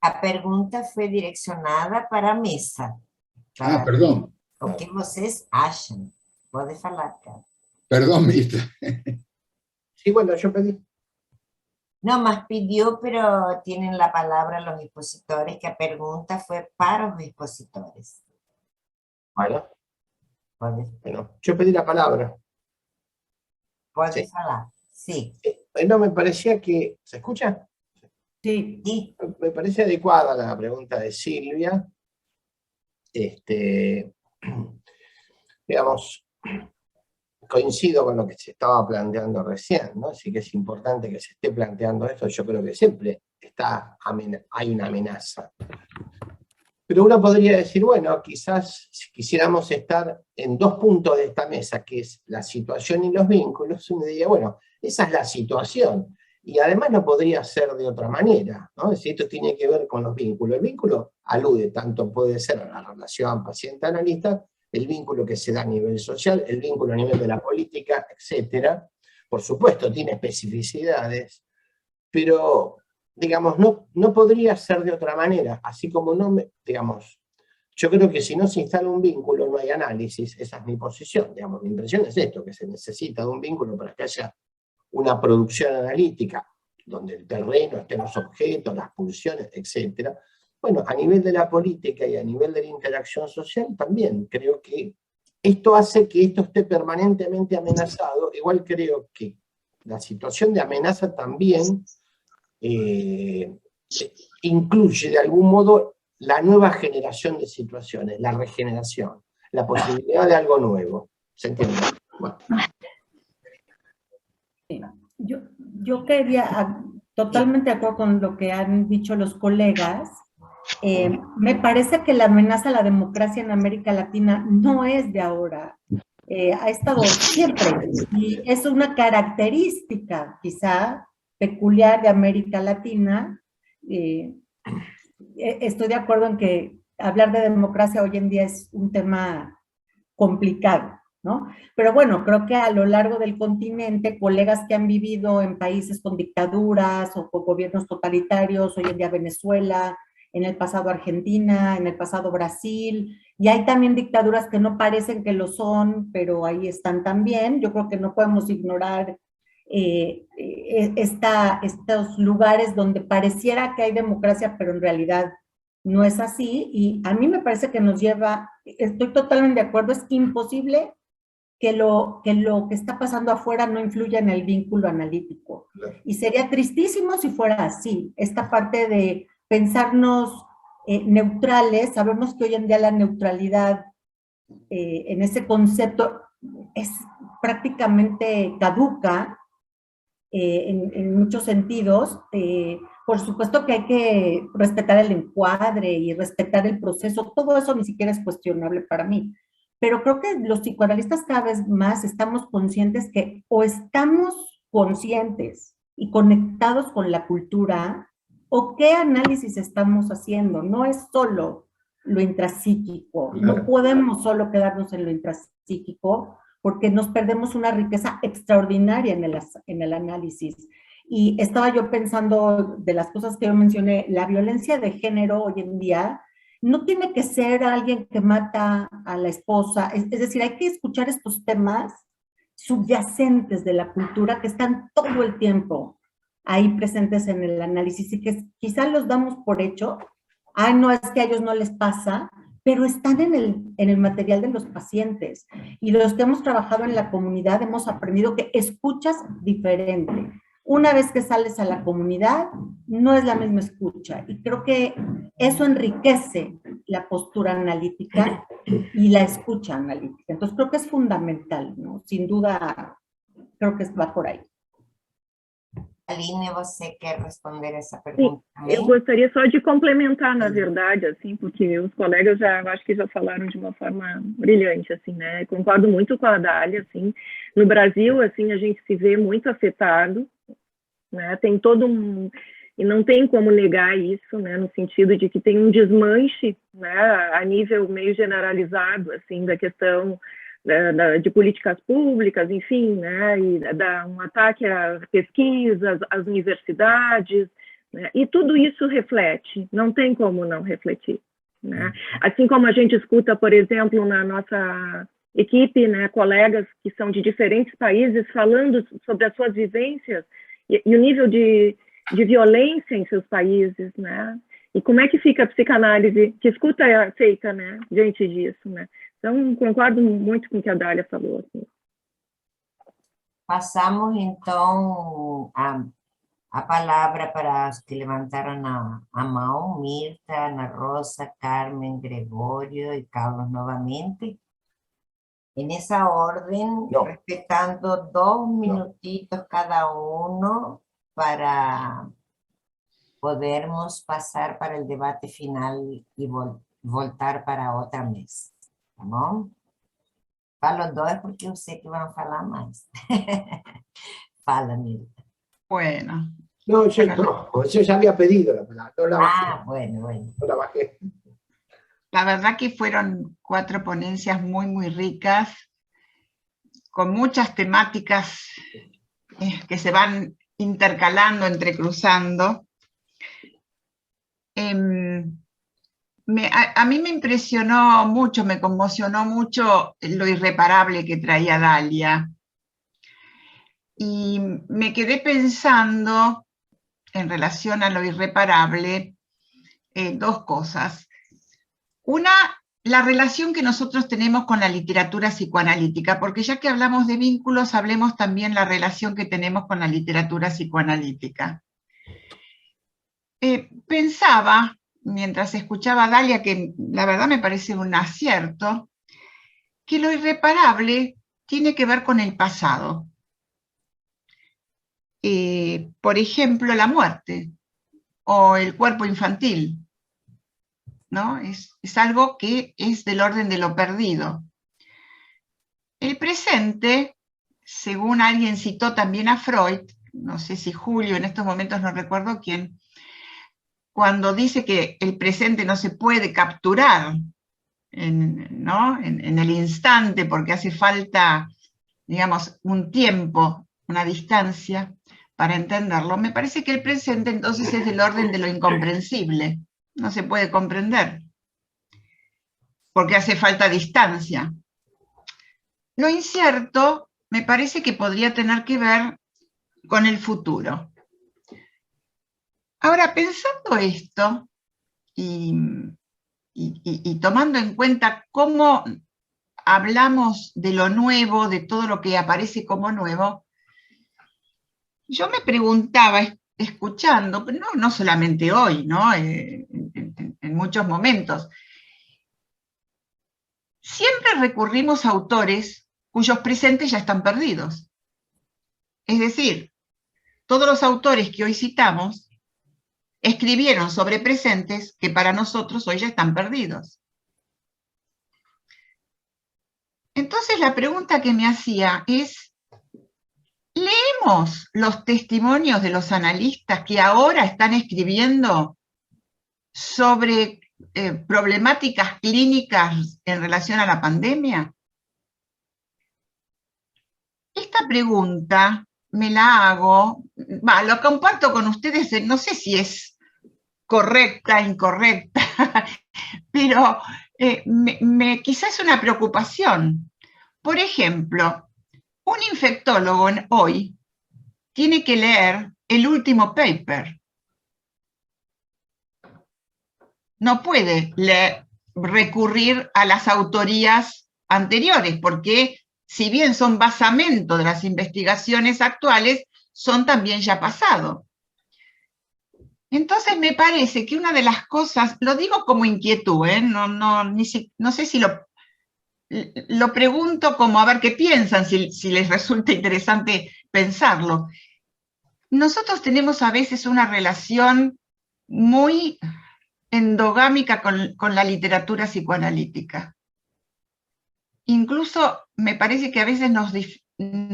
A pergunta foi direcionada para a mesa. Perdón. O que vocês acham? Pode falar, cara. Perdón, Mirta. Sí, bueno, yo pedí. No, más pidió, pero tienen la palabra los expositores, que a pregunta fue para los expositores. Bueno, Pode yo pedí la palabra. Sí. falar. Sí. No, me parecía que... ¿Se escucha? Sí. Sí. Me parece adecuada la pregunta de Silvia. Digamos, coincido con lo que se estaba planteando recién, ¿no? Así que es importante que se esté planteando esto. Yo creo que siempre hay una amenaza. Pero uno podría decir, bueno, quizás si quisiéramos estar en dos puntos de esta mesa, que es la situación y los vínculos, uno diría, bueno, esa es la situación. Y además no podría ser de otra manera, ¿no? Es decir, esto tiene que ver con los vínculos. El vínculo alude, tanto puede ser a la relación paciente-analista, el vínculo que se da a nivel social, el vínculo a nivel de la política, etc. Por supuesto, tiene especificidades, pero, digamos, no podría ser de otra manera, así como digamos, yo creo que si no se instala un vínculo no hay análisis, esa es mi posición, digamos, mi impresión es esto, que se necesita de un vínculo para que haya una producción analítica, donde el terreno estén los objetos, las pulsiones, etc. Bueno, a nivel de la política y a nivel de la interacción social también creo que esto hace que esto esté permanentemente amenazado. Igual creo que la situación de amenaza también incluye de algún modo la nueva generación de situaciones, la regeneración, la posibilidad de algo nuevo. ¿Se entiende? Bueno. Yo quería, totalmente de acuerdo con lo que han dicho los colegas, me parece que la amenaza a la democracia en América Latina no es de ahora, ha estado siempre, y es una característica quizá peculiar de América Latina. Estoy de acuerdo en que hablar de democracia hoy en día es un tema complicado, ¿no? Pero bueno, creo que a lo largo del continente, colegas que han vivido en países con dictaduras o con gobiernos totalitarios, hoy en día Venezuela, en el pasado Argentina, en el pasado Brasil, y hay también dictaduras que no parecen que lo son, pero ahí están también. Yo creo que no podemos ignorar estos lugares donde pareciera que hay democracia, pero en realidad no es así, y a mí me parece que nos lleva, estoy totalmente de acuerdo, es imposible que lo que está pasando afuera no influya en el vínculo analítico. Y sería tristísimo si fuera así. Esta parte de pensarnos neutrales, sabemos que hoy en día la neutralidad en ese concepto es prácticamente caduca en muchos sentidos. Por supuesto que hay que respetar el encuadre y respetar el proceso, todo eso ni siquiera es cuestionable para mí. Pero creo que los psicoanalistas cada vez más estamos conscientes que o estamos conscientes y conectados con la cultura, o qué análisis estamos haciendo. No es solo lo intrapsíquico, no podemos solo quedarnos en lo intrapsíquico, porque nos perdemos una riqueza extraordinaria en el análisis. Y estaba yo pensando de las cosas que yo mencioné, la violencia de género hoy en día no tiene que ser alguien que mata a la esposa, es decir, hay que escuchar estos temas subyacentes de la cultura que están todo el tiempo ahí presentes en el análisis y que quizás los damos por hecho. No, es que a ellos no les pasa, pero están en el material de los pacientes. Y los que hemos trabajado en la comunidad hemos aprendido que escuchas diferente. Una vez que sales a la comunidad, no es la misma escucha. Y creo que eso enriquece la postura analítica y la escucha analítica. Entonces creo que es fundamental, ¿no? Sin duda, creo que va por ahí. Aline, você quer responder essa pergunta também? Eu gostaria só de complementar, na verdade, assim, porque os colegas já, acho que já falaram de uma forma brilhante, assim, né? Concordo muito com a Dália, assim. No Brasil, assim, a gente se vê muito afetado, né? Tem todo um... E não tem como negar isso, né? No sentido de que tem um desmanche, né? A nível meio generalizado, assim, da questão de políticas públicas, enfim, né, e um ataque a pesquisas, às universidades, né, e tudo isso reflete, não tem como não refletir, né? Assim como a gente escuta, por exemplo, na nossa equipe, né, colegas que são de diferentes países falando sobre as suas vivências e o nível de violência em seus países, né, e como é que fica a psicanálise, que escuta é aceita, né, diante disso, né? Então, concordo muito com o que a Dália falou. Assim. Passamos, então, a palavra para os que levantaram a mão, Mirta, Ana Rosa, Carmen, Gregório e Carlos novamente. En esa orden, respetando 2 minutitos cada uno para podermos pasar para el debate final y voltar para otra mesa. Tá bom? Falo 2 porque eu sei que vão falar mais. Fala, Mirta. Bueno. No, yo ya había pedido la palabra. No la bajé. Bueno. No la bajé. La verdad que fueron 4 ponencias muy, muy ricas, con muchas temáticas que se van intercalando, entrecruzando. A mí me impresionó mucho, me conmocionó mucho lo irreparable que traía Dalia. y me quedé pensando en relación a lo irreparable, dos cosas. Una, la relación que nosotros tenemos con la literatura psicoanalítica, porque ya que hablamos de vínculos, hablemos también la relación que tenemos con la literatura psicoanalítica. Pensaba, mientras escuchaba a Dalia, que la verdad me parece un acierto, que lo irreparable tiene que ver con el pasado. Por ejemplo, la muerte o el cuerpo infantil, ¿no? Es algo que es del orden de lo perdido. El presente, según alguien citó también a Freud, no sé si Julio, en estos momentos no recuerdo quién, cuando dice que el presente no se puede capturar ¿no? en el instante porque hace falta, digamos, un tiempo, una distancia para entenderlo, me parece que el presente entonces es del orden de lo incomprensible, no se puede comprender, porque hace falta distancia. Lo incierto me parece que podría tener que ver con el futuro. Ahora, pensando esto, y tomando en cuenta cómo hablamos de lo nuevo, de todo lo que aparece como nuevo, yo me preguntaba, escuchando, no solamente hoy, ¿no? En muchos momentos, siempre recurrimos a autores cuyos presentes ya están perdidos. Es decir, todos los autores que hoy citamos escribieron sobre presentes que para nosotros hoy ya están perdidos. Entonces la pregunta que me hacía es, ¿leemos los testimonios de los analistas que ahora están escribiendo sobre problemáticas clínicas en relación a la pandemia? Esta pregunta me la hago, lo comparto con ustedes, no sé si es correcta, incorrecta, pero quizás es una preocupación. Por ejemplo, un infectólogo hoy tiene que leer el último paper. No puede recurrir a las autorías anteriores, porque si bien son basamento de las investigaciones actuales, son también ya pasado. Entonces me parece que una de las cosas, lo digo como inquietud, no sé si lo pregunto como a ver qué piensan, si les resulta interesante pensarlo. Nosotros tenemos a veces una relación muy endogámica con la literatura psicoanalítica. Incluso me parece que a veces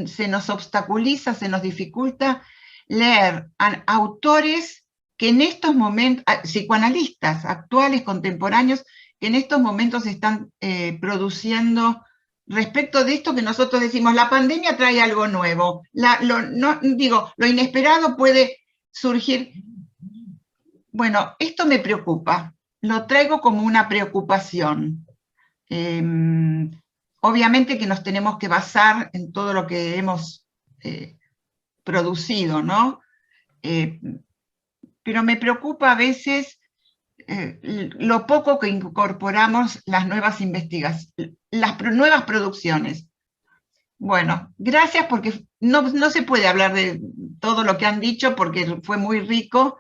se nos obstaculiza, se nos dificulta leer a autores que en estos momentos, psicoanalistas actuales, contemporáneos, que en estos momentos están produciendo respecto de esto que nosotros decimos, la pandemia trae algo nuevo. Lo inesperado puede surgir. Bueno, esto me preocupa, lo traigo como una preocupación. Obviamente que nos tenemos que basar en todo lo que hemos producido, ¿no? Pero me preocupa a veces lo poco que incorporamos las nuevas investigaciones, las nuevas producciones. Bueno, gracias porque no se puede hablar de todo lo que han dicho porque fue muy rico,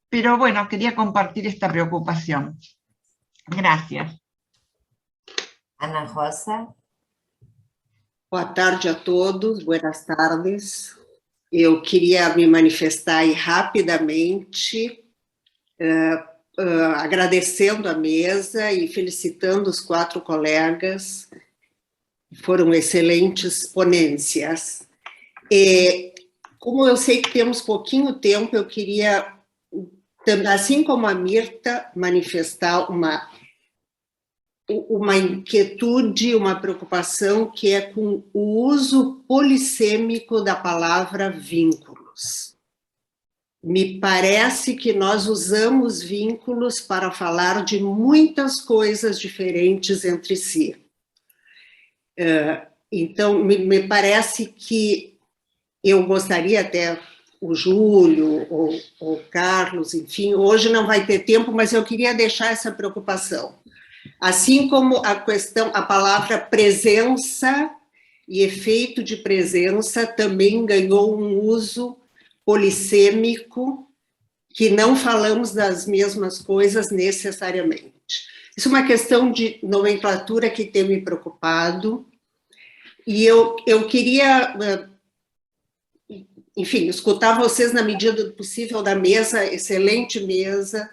pero bueno, quería compartir esta preocupación. Gracias. Ana Rosa. Boa tarde a todos, buenas tardes. Eu queria me manifestar aí rapidamente, agradecendo a mesa e felicitando os 4 colegas. Foram excelentes ponências. Como eu sei que temos pouquinho tempo, eu queria, assim como a Mirta, manifestar uma inquietude, uma preocupação que é com o uso polissêmico da palavra vínculos. Me parece que nós usamos vínculos para falar de muitas coisas diferentes entre si. Então, me parece que eu gostaria até, o Júlio, ou o Carlos, enfim, hoje não vai ter tempo, mas eu queria deixar essa preocupação. Assim como a questão, a palavra presença e efeito de presença também ganhou um uso polissêmico, que não falamos das mesmas coisas necessariamente. Isso é uma questão de nomenclatura que tem me preocupado, e eu queria, enfim, escutar vocês na medida do possível da mesa, excelente mesa,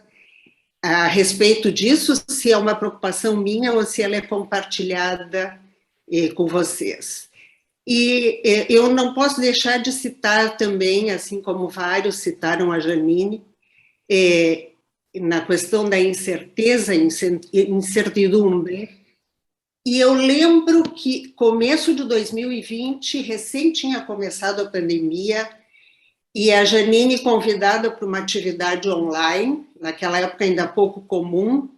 a respeito disso, se é uma preocupação minha ou se ela é compartilhada com vocês. E eu não posso deixar de citar também, assim como vários citaram a Janine, na questão da incerteza, incertidumbre, e eu lembro que começo de 2020, recém tinha começado a pandemia, e a Janine, convidada para uma atividade online, naquela época ainda pouco comum,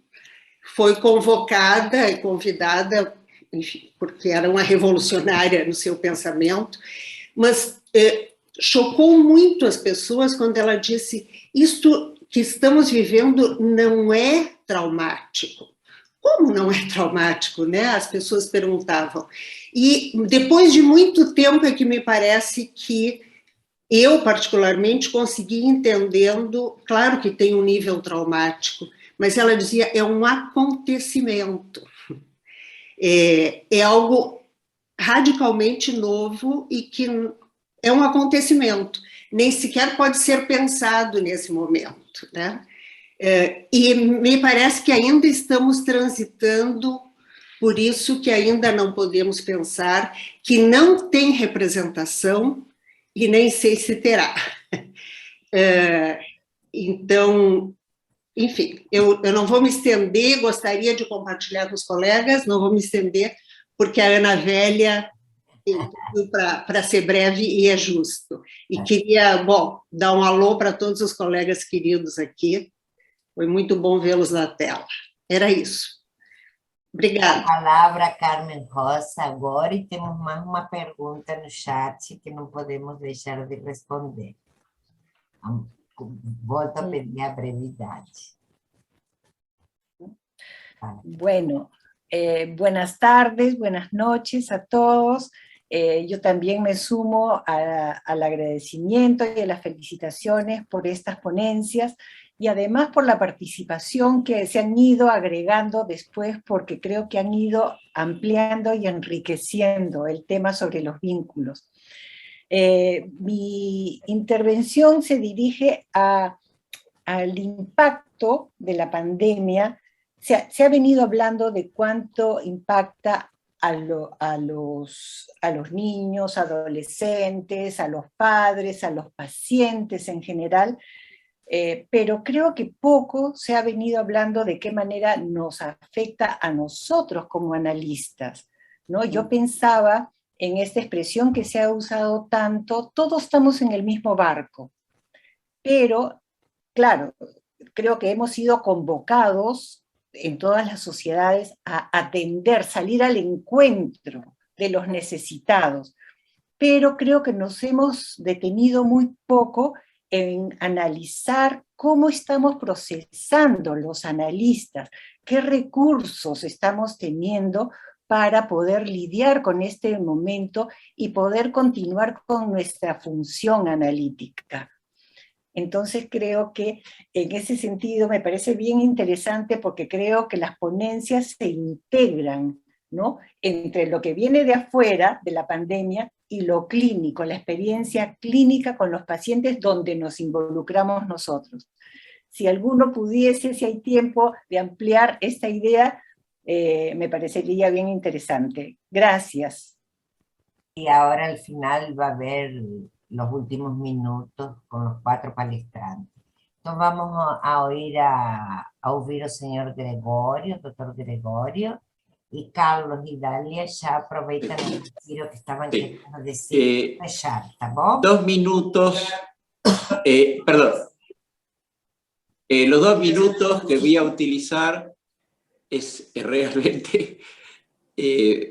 foi convocada e convidada, enfim, porque era uma revolucionária no seu pensamento, mas chocou muito as pessoas quando ela disse: isto que estamos vivendo não é traumático. Como não é traumático, né? As pessoas perguntavam. E depois de muito tempo é que me parece que eu, particularmente, consegui entendendo, claro que tem um nível traumático, mas ela dizia, é um acontecimento. É algo radicalmente novo e que é um acontecimento. Nem sequer pode ser pensado nesse momento, né? E me parece que ainda estamos transitando, por isso que ainda não podemos pensar que não tem representação e nem sei se terá. Então, enfim, eu não vou me estender, gostaria de compartilhar com os colegas, não vou me estender, porque a Ana Vélia para ser breve e é justo. E queria, bom, dar um alô para todos os colegas queridos aqui. Foi muito bom vê-los na tela. Era isso. Obrigada. A palavra Carmen Rosa agora, e temos mais uma pergunta no chat que não podemos deixar de responder. Volto a pedir a brevidade. Bueno, buenas tardes, buenas noches a todos. Yo también me sumo al agradecimiento y a las felicitaciones por estas ponencias y además por la participación que se han ido agregando después, porque creo que han ido ampliando y enriqueciendo el tema sobre los vínculos. Mi intervención se dirige al impacto de la pandemia. Se ha venido hablando de cuánto impacta a los niños, adolescentes, a los padres, a los pacientes en general, pero creo que poco se ha venido hablando de qué manera nos afecta a nosotros como analistas, ¿no? Yo pensaba en esta expresión que se ha usado tanto, todos estamos en el mismo barco, pero, claro, creo que hemos sido convocados en todas las sociedades a atender, salir al encuentro de los necesitados, pero creo que nos hemos detenido muy poco en analizar cómo estamos procesando los analistas, qué recursos estamos teniendo para poder lidiar con este momento y poder continuar con nuestra función analítica. Entonces creo que en ese sentido me parece bien interesante porque creo que las ponencias se integran, ¿no?, entre lo que viene de afuera de la pandemia y lo clínico, la experiencia clínica con los pacientes donde nos involucramos nosotros. Si alguno pudiese, si hay tiempo de ampliar esta idea, me parecería bien interesante. Gracias. Y ahora al final va a haber los últimos minutos con los 4 palestrantes. Entonces vamos a oír al señor Gregorio, doctor Gregorio, y Carlos y Dalia ya aprovechan el giro que estaban queriendo decir, ¿está bien? 2 minutos, perdón, los 2 minutos que voy a utilizar es realmente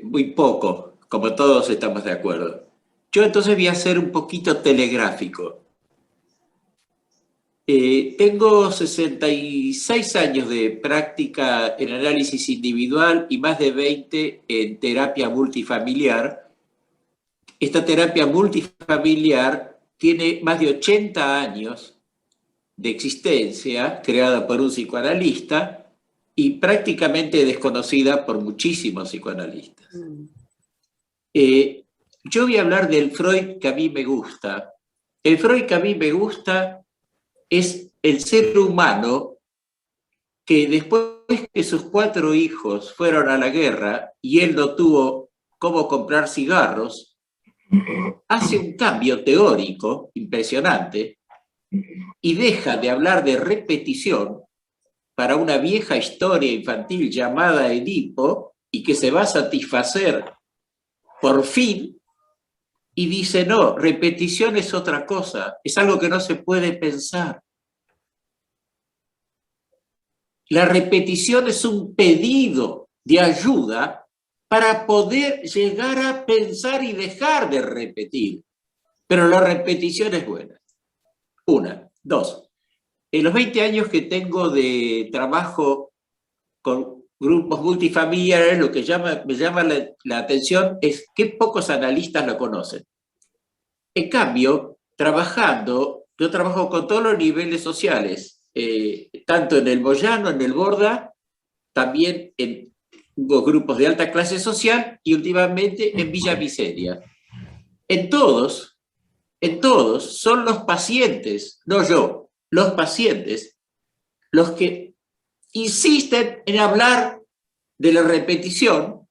muy poco, como todos estamos de acuerdo. Yo entonces voy a ser un poquito telegráfico. Tengo 66 años de práctica en análisis individual y más de 20 en terapia multifamiliar. Esta terapia multifamiliar tiene más de 80 años de existencia, creada por un psicoanalista y prácticamente desconocida por muchísimos psicoanalistas. Yo voy a hablar del Freud que a mí me gusta. El Freud que a mí me gusta es el ser humano que después que sus 4 hijos fueron a la guerra y él no tuvo cómo comprar cigarros, hace un cambio teórico impresionante y deja de hablar de repetición para una vieja historia infantil llamada Edipo y que se va a satisfacer por fin, y dice, no, repetición es otra cosa, es algo que no se puede pensar. La repetición es un pedido de ayuda para poder llegar a pensar y dejar de repetir. Pero la repetición es buena. 1. 2. En los 20 años que tengo de trabajo con grupos multifamiliares, lo que me llama la atención es que pocos analistas lo conocen. En cambio, yo trabajo con todos los niveles sociales, tanto en el Moyano, en el Borda, también en grupos de alta clase social y últimamente en Villa Miseria. En todos son los pacientes, no yo, los pacientes, los que insisten en hablar de la repetición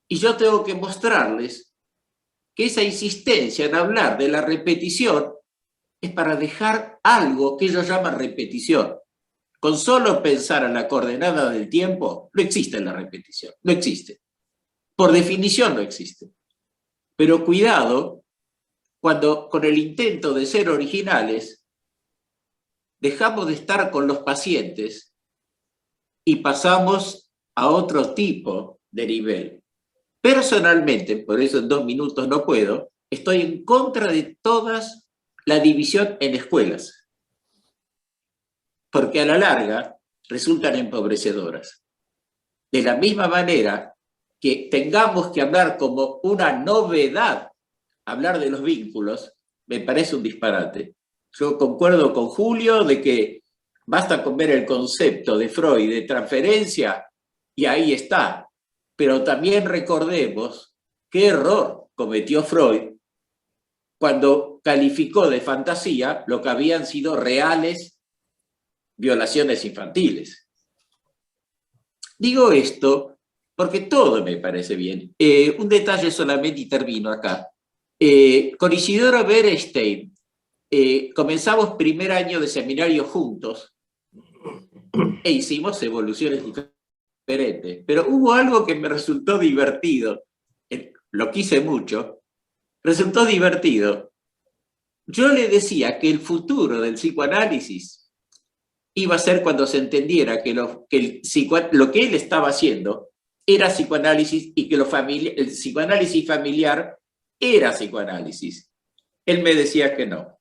y yo tengo que mostrarles que esa insistencia en hablar de la repetición es para dejar algo que ellos llaman repetición. Con solo pensar en la coordenada del tiempo, no existe la repetición, no existe. Por definición no existe. Pero cuidado, cuando con el intento de ser originales, dejamos de estar con los pacientes y pasamos a otro tipo de nivel. Personalmente, por eso en 2 minutos no puedo, estoy en contra de todas la división en escuelas, porque a la larga resultan empobrecedoras. De la misma manera que tengamos que hablar como una novedad, hablar de los vínculos, me parece un disparate. Yo concuerdo con Julio de que basta con ver el concepto de Freud de transferencia y ahí está. Pero también recordemos qué error cometió Freud cuando calificó de fantasía lo que habían sido reales violaciones infantiles. Digo esto porque todo me parece bien. Un detalle solamente y termino acá. Con Isidoro Berenstein comenzamos primer año de seminario juntos e hicimos evoluciones diferentes. Pero hubo algo que me resultó divertido, lo quise mucho, resultó divertido. Yo le decía que el futuro del psicoanálisis iba a ser cuando se entendiera que lo que él estaba haciendo era psicoanálisis y que el psicoanálisis familiar era psicoanálisis. Él me decía que no.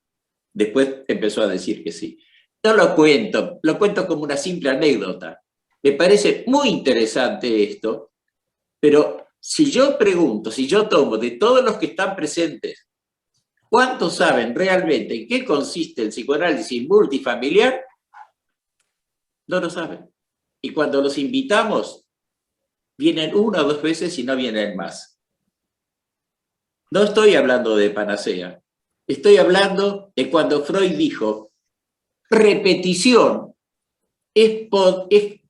Después empezó a decir que sí. No lo cuento como una simple anécdota. Me parece muy interesante esto, pero si yo pregunto, si yo tomo de todos los que están presentes, ¿cuántos saben realmente en qué consiste el psicoanálisis multifamiliar? No lo saben. Y cuando los invitamos, vienen 1 o 2 veces y no vienen más. No estoy hablando de panacea. Estoy hablando de cuando Freud dijo, repetición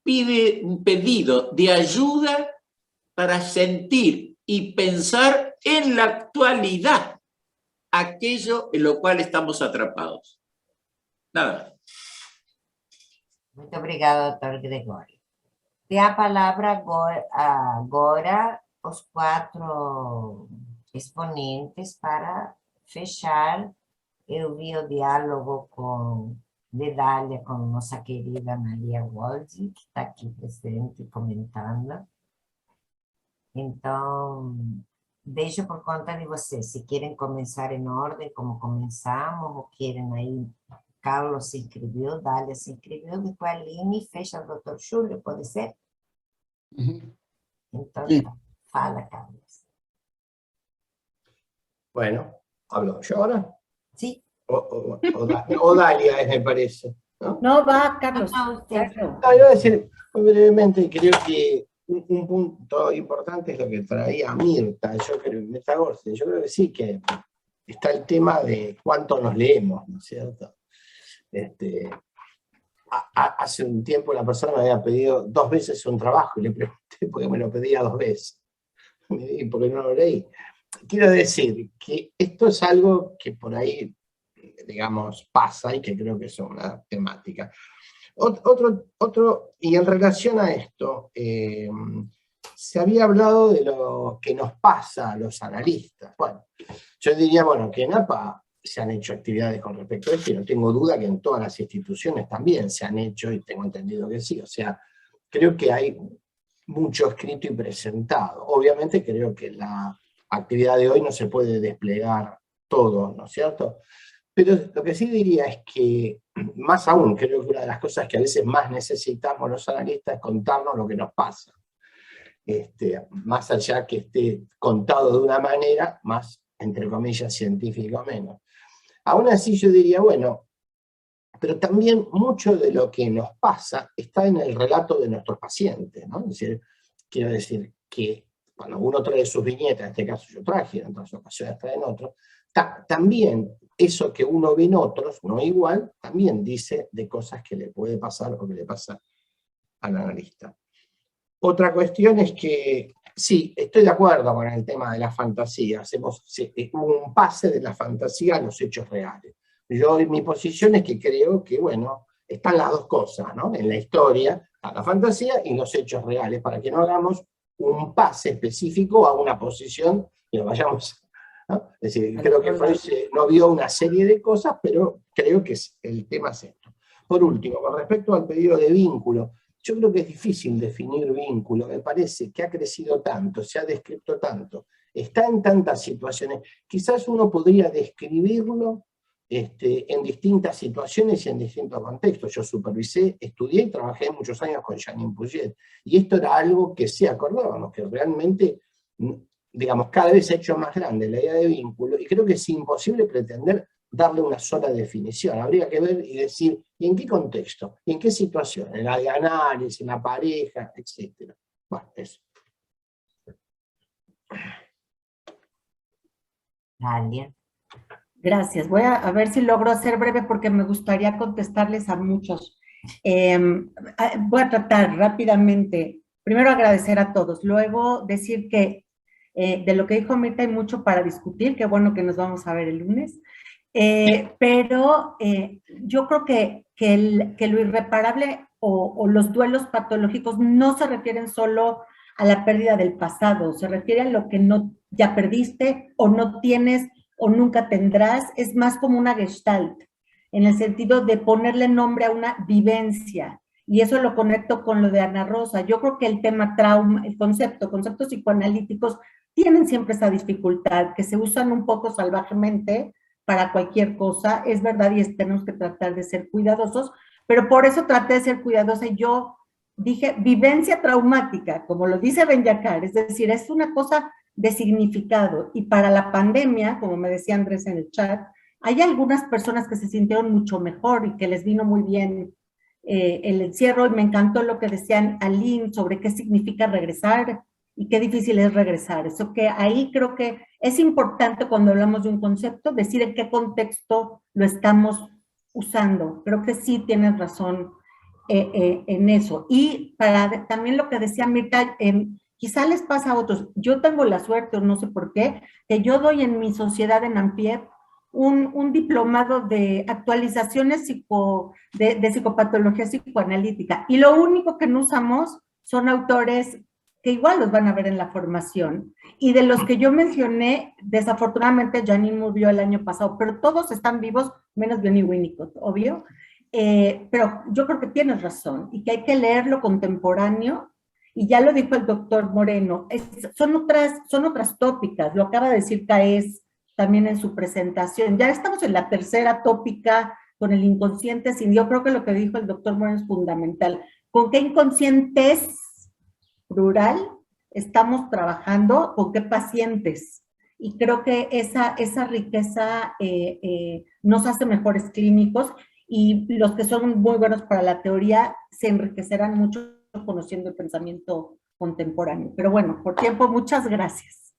pide un pedido de ayuda para sentir y pensar en la actualidad aquello en lo cual estamos atrapados. Nada más. Muito obrigada, doutor Gregório. Tem a palavra agora os 4 exponentes para fechar. Eu vi o diálogo de Dália com nossa querida Maria Waldi, que está aqui presente comentando. Então, Dejo por conta de vocês, se querem começar em ordem, como começamos, ou querem aí, Carlos se inscreveu, Dália se inscreveu, depois a Aline fecha o Dr. Júlio, pode ser? Então, Sí. fala, Carlos. Bueno, ¿hablo yo ahora? Sí. O Dalia, me parece. No, va, Carlos. Claro. No, iba a decir muy brevemente, creo que un punto importante es lo que traía Mirta, Mirta Gorsi. Yo creo que sí, que está el tema de cuánto nos leemos, ¿no es cierto? Hace un tiempo la persona me había pedido 2 veces un trabajo y le pregunté por qué me lo pedía 2 veces. Y por qué no lo leí. Quiero decir que esto es algo que por ahí, digamos, pasa y que creo que es una temática. Y en relación a esto, se había hablado de lo que nos pasa a los analistas. Bueno, yo diría, bueno, que en APA se han hecho actividades con respecto a esto y no tengo duda que en todas las instituciones también se han hecho y tengo entendido que sí. O sea, creo que hay mucho escrito y presentado. Obviamente creo que la actividad de hoy no se puede desplegar todo, ¿no es cierto? Pero lo que sí diría es que, más aún, creo que una de las cosas que a veces más necesitamos los analistas es contarnos lo que nos pasa. Más allá que esté contado de una manera, más, entre comillas, científica o menos. Aún así yo diría, bueno, pero también mucho de lo que nos pasa está en el relato de nuestros pacientes, ¿no? Es decir, quiero decir que cuando uno trae sus viñetas, en este caso yo traje, en otras ocasiones traen otros, también eso que uno ve en otros, no igual, también dice de cosas que le puede pasar o que le pasa al analista. Otra cuestión es que, sí, estoy de acuerdo con el tema de la fantasía, hacemos un pase de la fantasía a los hechos reales. Mi posición es que creo que, bueno, están las dos cosas, ¿no? En la historia, a la fantasía y los hechos reales, para que no hagamos un pase específico a una posición y lo vayamos, ¿no? Es decir, creo que Freud no vio una serie de cosas, pero creo que el tema es esto. Por último, con respecto al pedido de vínculo, yo creo que es difícil definir vínculo, me parece que ha crecido tanto, se ha descrito tanto, está en tantas situaciones, quizás uno podría describirlo en distintas situaciones y en distintos contextos. Yo supervisé, estudié y trabajé muchos años con Janine Puget, y esto era algo que sí acordábamos, que realmente, digamos, cada vez se ha hecho más grande la idea de vínculo, y creo que es imposible pretender darle una sola definición. Habría que ver y decir, ¿y en qué contexto? ¿Y en qué situación? En la de análisis, en la pareja, etc. Bueno, eso. Dalia. Gracias. Voy a ver si logro ser breve porque me gustaría contestarles a muchos. Voy a tratar rápidamente. Primero agradecer a todos. Luego decir que de lo que dijo Mirta hay mucho para discutir. Qué bueno que nos vamos a ver el lunes. Pero yo creo que lo irreparable o los duelos patológicos no se refieren solo a la pérdida del pasado, se refiere a lo que no ya perdiste o no tienes o nunca tendrás, es más como una gestalt, en el sentido de ponerle nombre a una vivencia, y eso lo conecto con lo de Ana Rosa. Yo creo que el tema trauma, conceptos psicoanalíticos tienen siempre esa dificultad, que se usan un poco salvajemente para cualquier cosa, es verdad, y tenemos que tratar de ser cuidadosos, pero por eso traté de ser cuidadosa, y yo dije vivencia traumática, como lo dice Ben-Yakar, es decir, es una cosa de significado, y para la pandemia, como me decía Andrés en el chat, hay algunas personas que se sintieron mucho mejor y que les vino muy bien el encierro, y me encantó lo que decían Aline sobre qué significa regresar y qué difícil es regresar. Eso que ahí creo que es importante cuando hablamos de un concepto, decir en qué contexto lo estamos usando. Creo que sí tienes razón en eso. Y para también lo que decía Mirta, quizá les pasa a otros. Yo tengo la suerte, o no sé por qué, que yo doy en mi sociedad en Ampiep un diplomado de actualizaciones de psicopatología psicoanalítica. Y lo único que no usamos son autores que igual los van a ver en la formación. Y de los que yo mencioné, desafortunadamente Janine murió el año pasado, pero todos están vivos, menos Johnny Winnicott, obvio. Pero yo creo que tienes razón y que hay que leer lo contemporáneo Y ya lo dijo el doctor Moreno, son otras tópicas, lo acaba de decir Caes también en su presentación. Ya estamos en la tercera tópica con el inconsciente sin. Yo creo que lo que dijo el doctor Moreno es fundamental. ¿Con qué inconscientes, plural, estamos trabajando? ¿Con qué pacientes? Y creo que esa riqueza nos hace mejores clínicos, y los que son muy buenos para la teoría se enriquecerán mucho conociendo el pensamiento contemporáneo. Pero bueno, por tiempo, muchas gracias.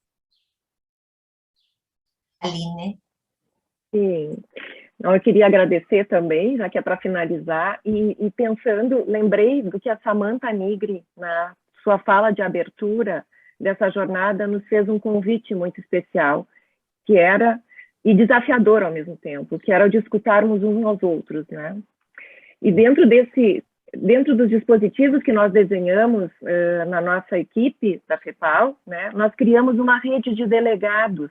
Aline. Sim. Eu queria agradecer também, já que é para finalizar, e pensando, lembrei do que a Samantha Nigri, na sua fala de abertura dessa jornada, nos fez um convite muito especial, que era, e desafiador ao mesmo tempo, que era de escutarmos uns aos outros, né? E dentro dos dispositivos que nós desenhamos na nossa equipe da FEPAL, né, nós criamos uma rede de delegados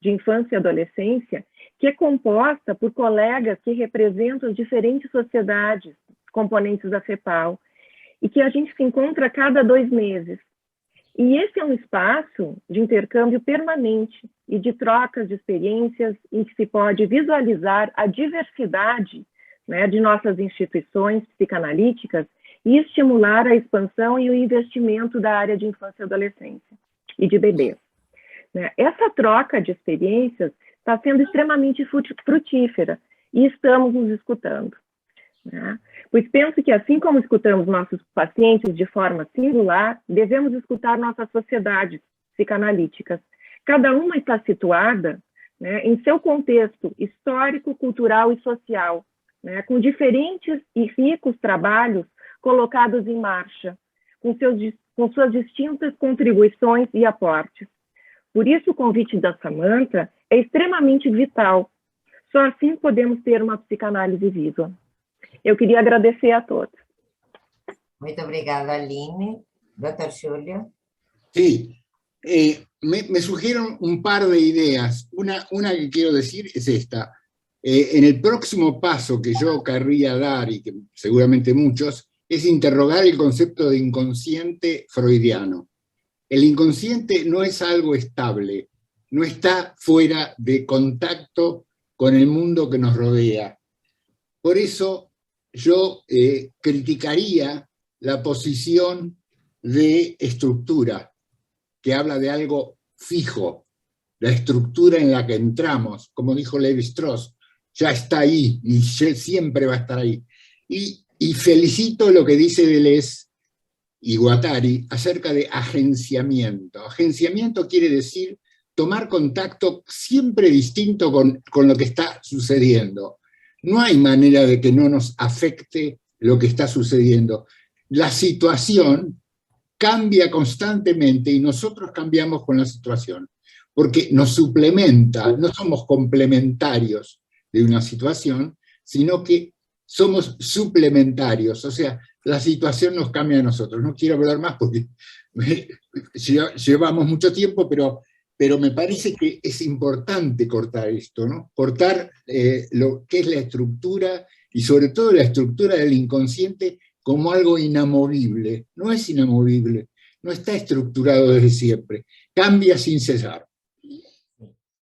de infância e adolescência, que é composta por colegas que representam diferentes sociedades, componentes da FEPAL, e que a gente se encontra a cada 2 meses. E esse é um espaço de intercâmbio permanente e de trocas de experiências em que se pode visualizar a diversidade, né, de nossas instituições psicanalíticas e estimular a expansão e o investimento da área de infância e adolescência e de bebês. Essa troca de experiências está sendo extremamente frutífera e estamos nos escutando, né? Pois penso que, assim como escutamos nossos pacientes de forma singular, devemos escutar nossas sociedades psicanalíticas. Cada uma está situada, né, em seu contexto histórico, cultural e social, né, com diferentes e ricos trabalhos colocados em marcha, com suas distintas contribuições e aportes. Por isso, o convite da Samantha é extremamente vital. Só assim podemos ter uma psicanálise viva. Eu queria agradecer a todos. Muito obrigada, Aline. Dr. Julio. Sí, me surgieron un par de ideas. Una que quiero decir es esta. En el próximo paso que yo querría dar, y que seguramente muchos, es interrogar el concepto de inconsciente freudiano. El inconsciente no es algo estable, no está fuera de contacto con el mundo que nos rodea. Por eso yo criticaría la posición de estructura, que habla de algo fijo, la estructura en la que entramos, como dijo Levi-Strauss, ya está ahí y siempre va a estar ahí. Y felicito lo que dice Deleuze y Guattari acerca de agenciamiento. Agenciamiento quiere decir tomar contacto siempre distinto con lo que está sucediendo. No hay manera de que no nos afecte lo que está sucediendo. La situación cambia constantemente y nosotros cambiamos con la situación, porque nos suplementa, no somos complementarios de una situación, sino que somos suplementarios, o sea, la situación nos cambia a nosotros. No quiero hablar más porque llevamos mucho tiempo, pero me parece que es importante cortar esto, ¿no? Cortar lo que es la estructura, y sobre todo la estructura del inconsciente como algo inamovible. No es inamovible, no está estructurado desde siempre, cambia sin cesar.